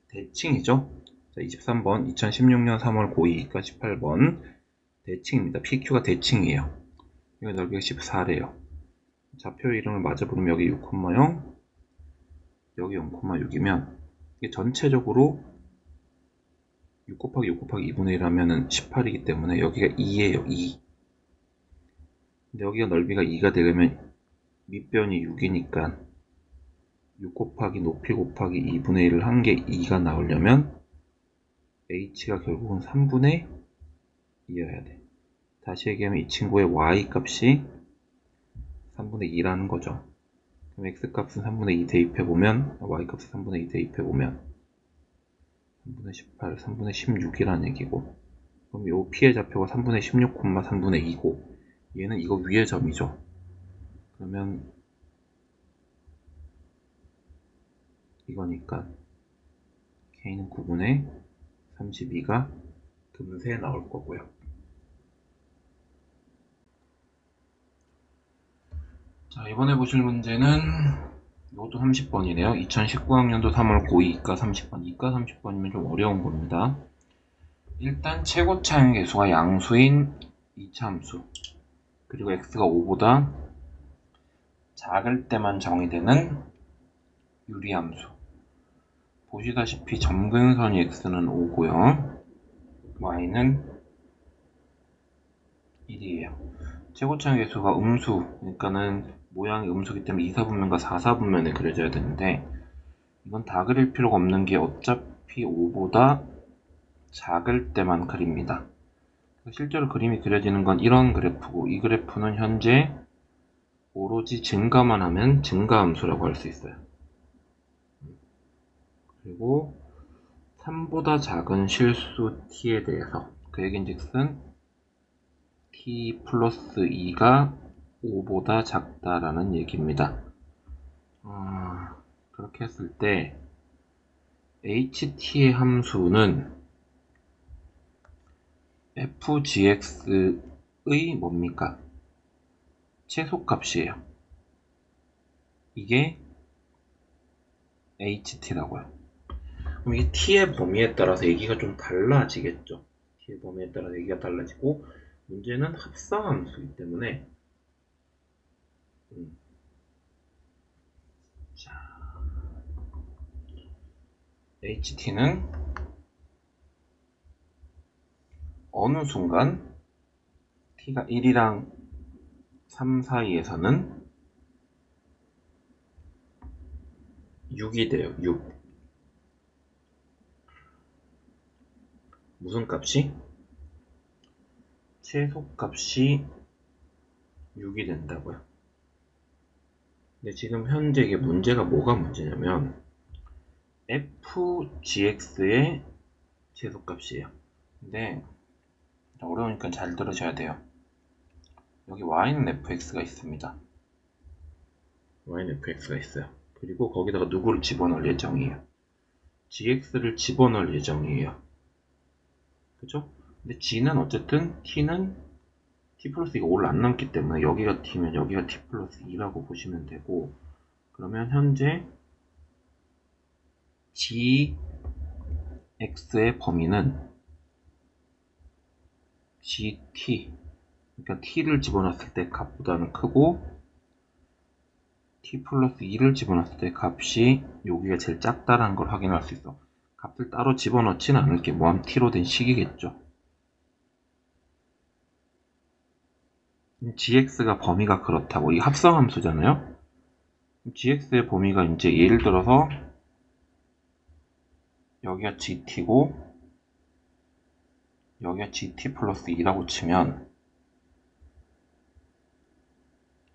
대칭이죠. 자, 23번 2016년 3월 고2가 18번 대칭입니다. PQ가 대칭이에요. 이거 넓이가 14래요. 좌표 이름을 마저 부르면 여기 6,0 여기 0,6이면 이게 전체적으로 6 곱하기 6 곱하기 2분의 1 하면은 18이기 때문에 여기가 2예요. 2. 근데 여기가 넓이가 2가 되려면 밑변이 6이니까 6 곱하기 높이 곱하기 2분의 1을 한 게 2가 나오려면 h가 결국은 3분의 2여야 돼. 다시 얘기하면 이 친구의 y 값이 3분의 2라는 거죠. 그럼 x 값은 3분의 2 대입해보면, y 값은 3분의 2 대입해보면 3분의 18, 3분의 16이라는 얘기고, 그럼 요 p의 좌표가 3분의 16, 3분의 2고 얘는 이거 위의 점이죠. 그러면 이거니까 k는 9분의 32가 금세 나올 거고요. 자, 이번에 보실 문제는 이것도 30번이네요. 2019학년도 3월 고2 이과 30번. 이과 30번이면 좀 어려운 겁니다. 일단 최고 차항 계수가 양수인 2차 함수, 그리고 x가 5보다 작을 때만 정의되는 유리함수. 보시다시피 점근선이 x는 5고요. y는 1이에요. 최고차항 계수가 음수, 그러니까는 모양이 음수기 때문에 2사분면과 4사분면에 그려져야 되는데 이건 다 그릴 필요가 없는 게 어차피 5보다 작을 때만 그립니다. 실제로 그림이 그려지는 건 이런 그래프고, 이 그래프는 현재 오로지 증가만 하면 증가함수라고 할 수 있어요. 그리고 3보다 작은 실수 t에 대해서, 그 얘기인즉슨 t 플러스 2가 5보다 작다라는 얘기입니다. 그렇게 했을 때 ht의 함수는 fgx의 뭡니까? 최소값이에요. 이게 ht라고요. 그럼 이게 t의 범위에 따라서 얘기가 좀 달라지겠죠. t의 범위에 따라서 얘기가 달라지고, 문제는 합성함수이기 때문에 자, ht는 어느 순간 t가 1이랑 3 사이에서는 6이 돼요. 6. 무슨 값이? 최소값이 6이 된다고요. 근데 지금 현재 이게 문제가 뭐가 문제냐면 fgx의 최소값이에요. 근데 어려우니까 잘 들으셔야 돼요. 여기 y는 fx가 있습니다. y는 fx가 있어요. 그리고 거기다가 누구를 집어넣을 예정이에요? gx를 집어넣을 예정이에요. 그죠? 근데 g는 어쨌든 t는 t 플러스 2가 5를 안 넘기 때문에 여기가 t면 여기가 t 플러스 2라고 보시면 되고, 그러면 현재 gx의 범위는 gt, 그러니까 t를 집어넣었을 때 값보다는 크고 t 플러스 2를 집어넣었을 때 값이 여기가 제일 작다라는 걸 확인할 수 있어. 값을 따로 집어넣지는 않을게. 뭐하면 t로 된 식이겠죠. gx가 범위가 그렇다고. 이 합성함수잖아요. gx의 범위가 이제 예를 들어서 여기가 gt고 여기가 gt 플러스 2라고 치면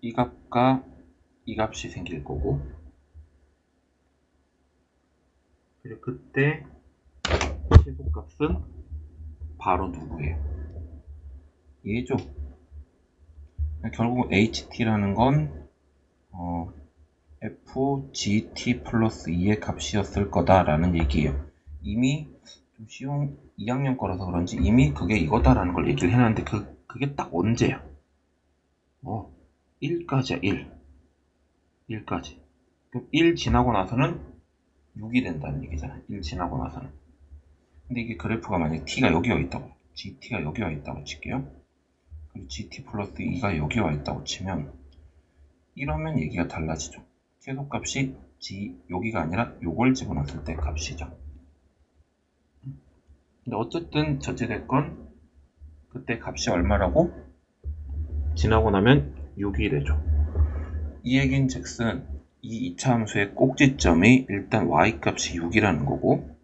이 값과 이 값이 생길 거고, 그리고 그때 최소값은 바로 누구예요? 얘죠. 결국 ht라는 건 fgt 플러스 2의 값이었을 거다라는 얘기예요. 이미 좀 쉬운 2학년 거라서 그런지 이미 그게 이거다라는 걸 얘기를 해놨는데 그게 딱 언제야? 1까지야. 1까지. 그럼 1 지나고 나서는 6이 된다는 얘기잖아. 1 지나고 나서는. 근데 이게 그래프가 만약에 t가 여기 와 있다고, gt가 여기 와 있다고 칠게요. 그리고 gt 플러스 2가 여기 와 있다고 치면 이러면 얘기가 달라지죠. 최소값이 여기가 아니라 요걸 집어넣었을 때 값이죠. 근데 어쨌든 저찌됐건 그때 값이 얼마라고? 지나고 나면 6이 되죠. 이 얘기는 즉슨 이 2차 함수의 꼭지점이 일단 y값이 6이라는 거고,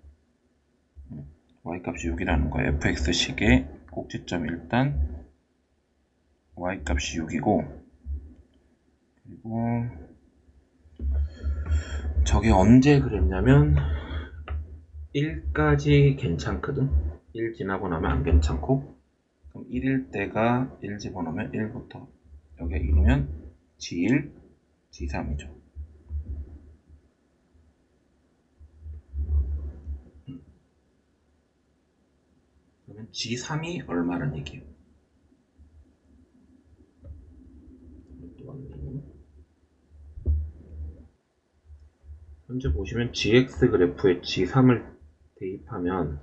y값이 6이라는 거예요. fx식의 꼭지점이 일단 y값이 6이고, 그리고 저게 언제 그랬냐면 1까지 괜찮거든. 1 지나고 나면 안 괜찮고, 그럼 1일 때가 1 집어넣으면 1부터 여기가 1이면 G1, G3이죠. 그러면 G3이 얼마란 얘기예요? 현재 보시면 GX 그래프에 G3을 대입하면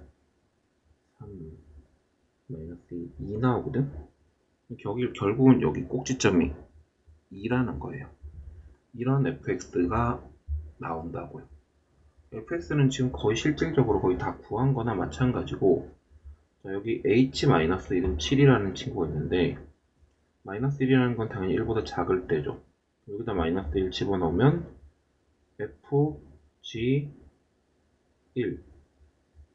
3-2 나오거든? 결국은 여기 꼭지점이 2라는 거예요. 이런 fx가 나온다고요. fx는 지금 거의 실질적으로 거의 다 구한 거나 마찬가지고, 자, 여기 h-1은 7이라는 친구가 있는데, 마이너스 1이라는 건 당연히 1보다 작을 때죠. 여기다 마이너스 1 집어넣으면 f, g, 1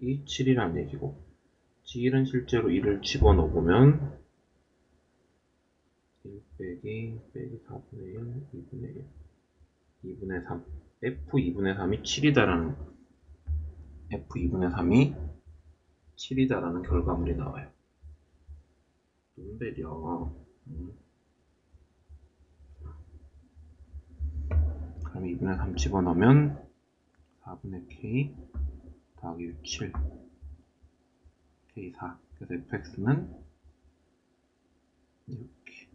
이 7이라는 얘기고, g1은 실제로 1을 집어넣어보면 1 빼기 4분의 1, 2분의 1, 2분의 3 f 2분의 3이 7이다라는 f 2분의 3이 7이다라는 결과물이 나와요. 눈배려. 그럼 2분의 3 집어넣으면 4분의 k 더하기 7 k4. 그래서 fx는 이렇게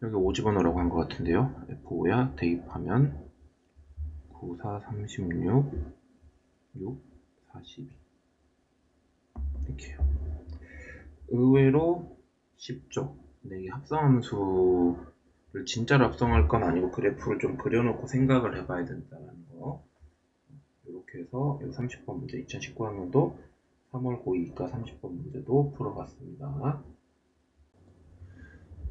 여기 5 집어넣으라고 한 것 같은데요. f5야 대입하면 9, 4, 36, 6, 42 이렇게요. 의외로 쉽죠. 근데 이 합성함수를 진짜로 합성할 건 아니고 그래프를 좀 그려놓고 생각을 해봐야 된다는 거. 이렇게 해서 30번 문제 2019학년도 3월 고2 이과 30번 문제도 풀어봤습니다.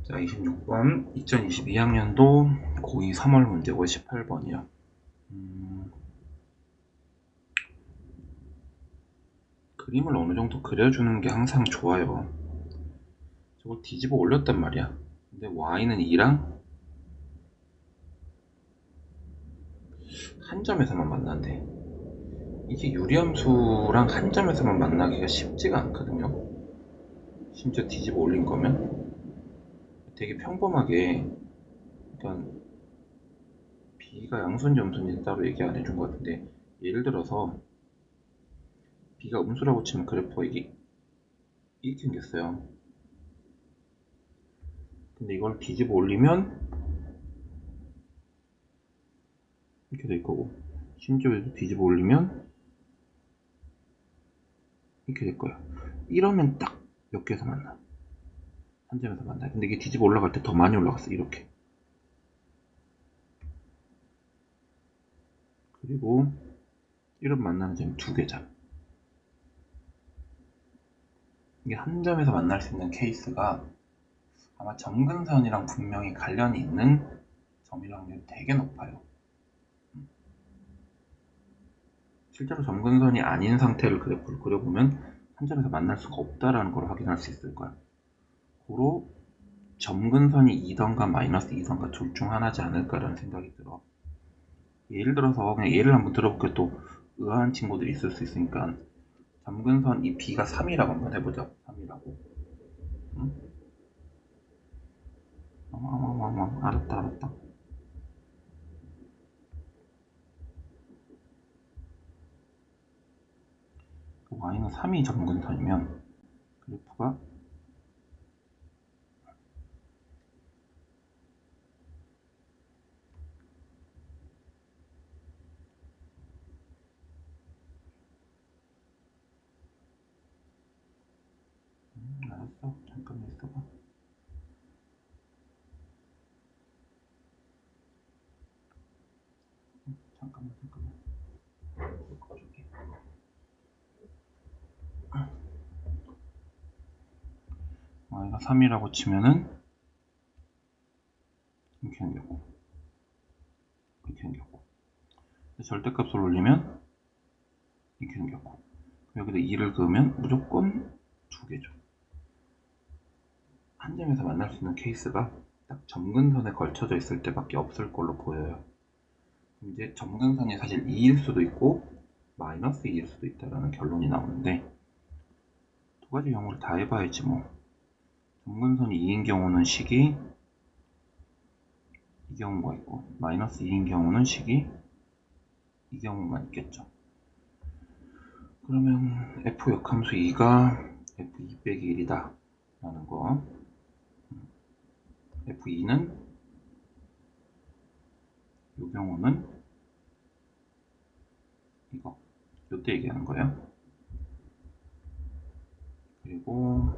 자, 26번 2022학년도 고2 3월 문제고 18번이요. 그림을 어느 정도 그려주는 게 항상 좋아요. 저걸 뒤집어 올렸단 말이야. 근데 y는 2랑 한 점에서만 만난대. 이게 유리함수랑 한 점에서만 만나기가 쉽지가 않거든요. 심지어 뒤집어 올린 거면 되게 평범하게, 그러니까 b가 양수인지 음수인지 따로 얘기 안 해준 것 같은데, 예를 들어서 b가 음수라고 치면 그래프가 이게 이렇게 생겼어요. 근데 이걸 뒤집어 올리면 이렇게 될 거고, 심지어 뒤집어 올리면 이렇게 될 거예요. 이러면 딱 몇 개에서 만나. 한 점에서 만나. 근데 이게 뒤집어 올라갈 때 더 많이 올라갔어. 이렇게. 그리고 이런 만나는 점이 두 개잖아. 이게 한 점에서 만날 수 있는 케이스가 아마 점근선이랑 분명히 관련이 있는 점일 확률이 되게 높아요. 실제로 점근선이 아닌 상태를 그래프를 그려보면 한 점에서 만날 수가 없다라는 걸 확인할 수 있을 거야. 고로 점근선이 2던가 마이너스 2던가 둘 중 하나지 않을까라는 생각이 들어. 예를 들어서 그냥 예를 한번 들어볼게요. 또 의아한 친구들이 있을 수 있으니까, 점근선 이 b가 3이라고 한번 해보자. 3이라고. 응? 알았다. y는 3이 점근선이면 그래프가 알았어. 잠깐만 있어봐. 잠깐만. 이거 꺼줄게. 내가 3이라고 치면은 이렇게 생겼고, 이렇게 생겼고, 절대값을 올리면 이렇게 생겼고, 여기다 2를 그으면 무조건 2개죠. 한 점에서 만날 수 있는 케이스가 딱 점근선에 걸쳐져 있을 때밖에 없을 걸로 보여요. 이제 점근선이 사실 2일 수도 있고 마이너스 2일 수도 있다라는 결론이 나오는데, 두 가지 경우를 다 해봐야지 뭐. 점근선이 2인 경우는 식이 이 경우가 있고, 마이너스 2인 경우는 식이 이 경우만 있겠죠. 그러면 f 역함수 2가 f2 빼기 1이다 라는 거, f2는 이 경우는 이거, 이때 얘기하는 거예요. 그리고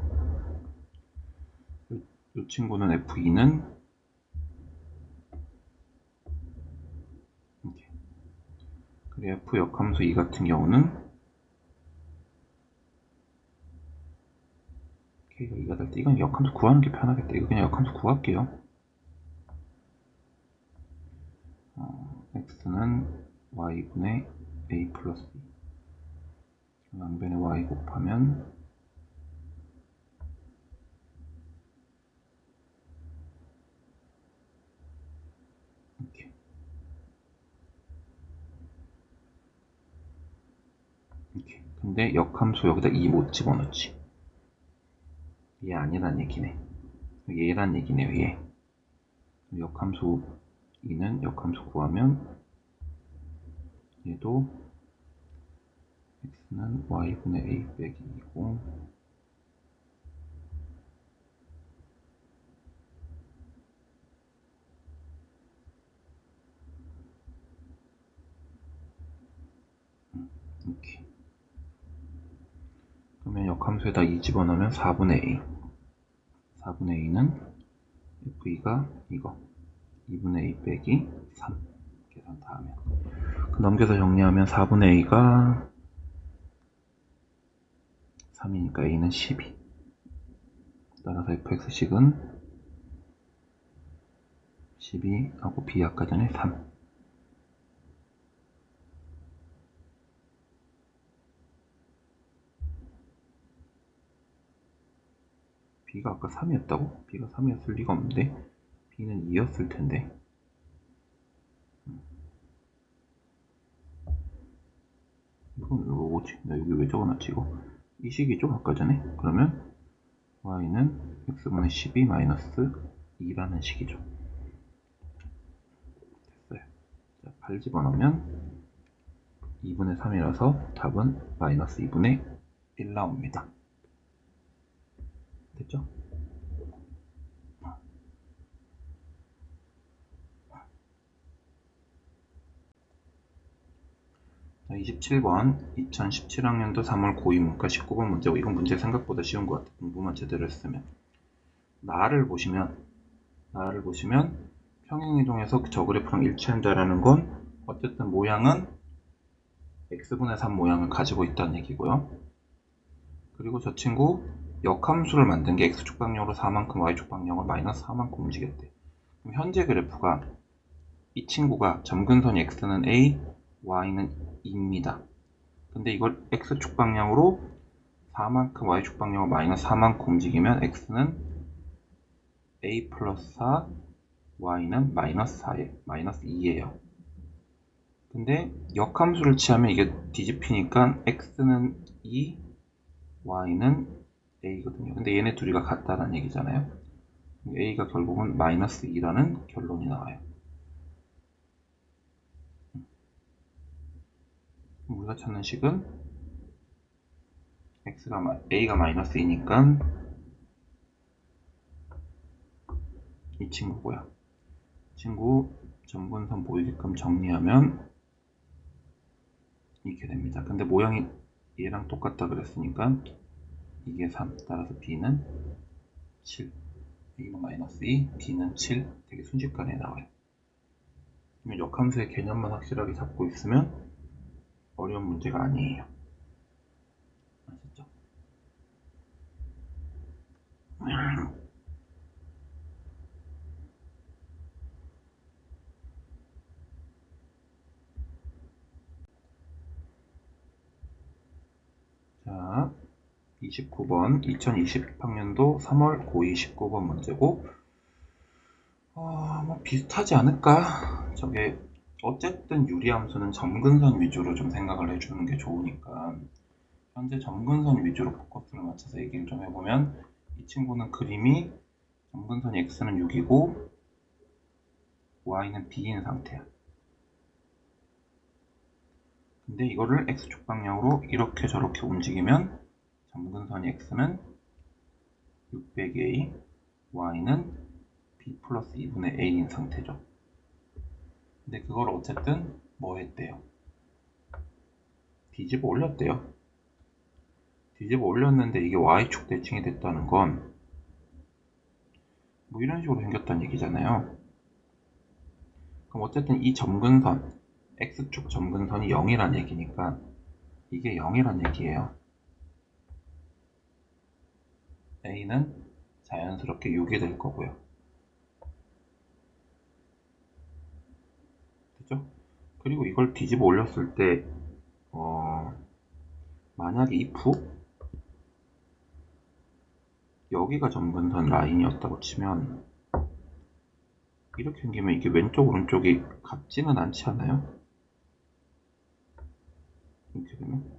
이 친구는 f2는 이렇게. 그리고 f 역함수 2 같은 경우는 k가 2가 될 때, 이건 역함수 구하는 게 편하겠다. 이거 그냥 역함수 구할게요. x는 y분의 a 플러스 2, 양변에 y 곱하면 이렇게. 이렇게. 근데 역함수 여기다 2 못 집어넣지. 얘 아니란 얘기네. 얘란 얘기네요. 얘. 역함수 2는 역함수 구하면 얘도 x는 y분의 a 빼기 2고, 이렇게. 그러면 역함수에다 2 집어넣으면 4분의 a. 4분의 a는 f2가 이거 2분의 a 빼기 3 계산 다 하면, 넘겨서 정리하면 4분의 a가 3이니까 a는 12. 따라서 fx식은 12하고 b 아까 전에 3. b가 아까 3이었다고? b가 3이었을 리가 없는데, b는 2였을 텐데. 이건 뭐지? 나 여기 왜 적어놨지 이거? 이 식이죠 아까 전에? 그러면 y는 x분의 12 마이너스 2라는 식이죠. 됐어요. 자, 8 집어넣으면 2분의 3이라서 답은 마이너스 2분의 1 나옵니다. 됐죠? 자, 27번 2017학년도 3월 고2 문과 19번 문제고, 이건 문제 생각보다 쉬운 것 같아요. 공부만 제대로 했으면. 나를 보시면 평행이동에서 저 그래프랑 일치한다라는 건 어쨌든 모양은 x분의 3 모양을 가지고 있다는 얘기고요. 그리고 저 친구 역함수를 만든 게 x축 방향으로 4만큼 y축 방향으로 마이너스 4만큼 움직였대. 그럼 현재 그래프가 이 친구가 점근선이 x는 a, y는 2입니다. 근데 이걸 x축 방향으로 4만큼 y축 방향으로 마이너스 4만큼 움직이면 x는 a 플러스 4, y는 마이너스 2예요. 근데 역함수를 취하면 이게 뒤집히니까 x는 2, y는 a거든요. 근데 얘네 둘이가 같다는 얘기잖아요. a가 결국은 마이너스 2라는 결론이 나와요. 우리가 찾는 식은 a가 마이너스 2니까 이 친구고요. 이 친구 점근선 보이게끔 정리하면 이렇게 됩니다. 근데 모양이 얘랑 똑같다 그랬으니까 이게 3, 따라서 b는 7, a가 마이너스 2, b는 7. 되게 순식간에 나와요. 역함수의 개념만 확실하게 잡고 있으면 어려운 문제가 아니에요. 아셨죠? 자, 29번 2020학년도 3월 고2 19번 문제고 뭐 비슷하지 않을까? 저게 어쨌든 유리함수는 점근선 위주로 좀 생각을 해주는 게 좋으니까 현재 점근선 위주로 포커스를 맞춰서 얘기를 좀 해보면 이 친구는 그림이 점근선이 x는 6이고 y는 b인 상태야. 근데 이거를 x축 방향으로 이렇게 저렇게 움직이면 점근선이 x는 600a, y는 b 플러스 2분의 a인 상태죠. 근데 그걸 어쨌든 뭐 했대요? 뒤집어 올렸대요. 뒤집어 올렸는데 이게 y축 대칭이 됐다는 건 뭐 이런 식으로 생겼다는 얘기잖아요. 그럼 어쨌든 이 점근선, x축 점근선이 0이란 얘기니까 이게 0이란 얘기예요. a는 자연스럽게 6이 될 거고요. 그죠? 그리고 이걸 뒤집어 올렸을 때 만약에 if 여기가 점근선 라인이었다고 치면 이렇게 생기면 이게 왼쪽 오른쪽이 같지는 않지 않아요? 이렇게 되면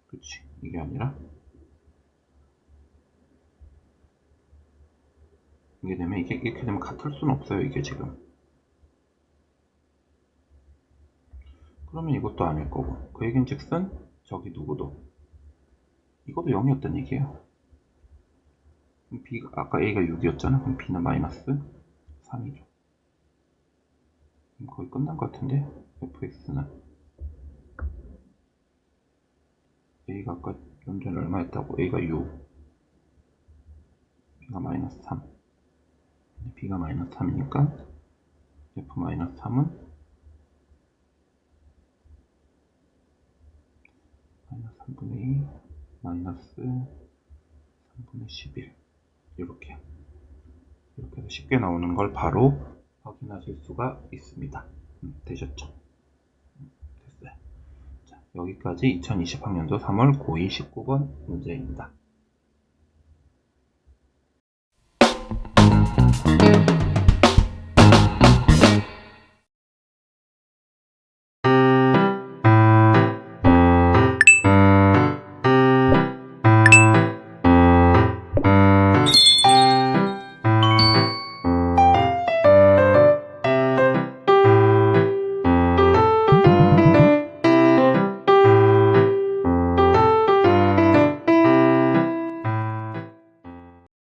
그치, 이게 아니라 이게 되면 이게 이렇게 되면 같을 수는 없어요. 이게 지금 그러면 이것도 아닐 거고 그 얘긴즉슨 저기 누구도 이것도 0이었단 얘기예요. 그럼 B가 아까 A가 6이었잖아. 그럼 B는 마이너스 3이죠. 거의 끝난 것 같은데 fx는 A가 아까 좀 전에 얼마 했다고? A가 6 B가 마이너스 3 B가 마이너스 3이니까 f 마이너스 3은 마이너스 3분의 2 마이너스 3분의 11 이렇게 해서 쉽게 나오는 걸 바로 확인하실 수가 있습니다. 되셨죠? 됐어요. 자, 여기까지 2020학년도 3월 고2 19번 문제입니다.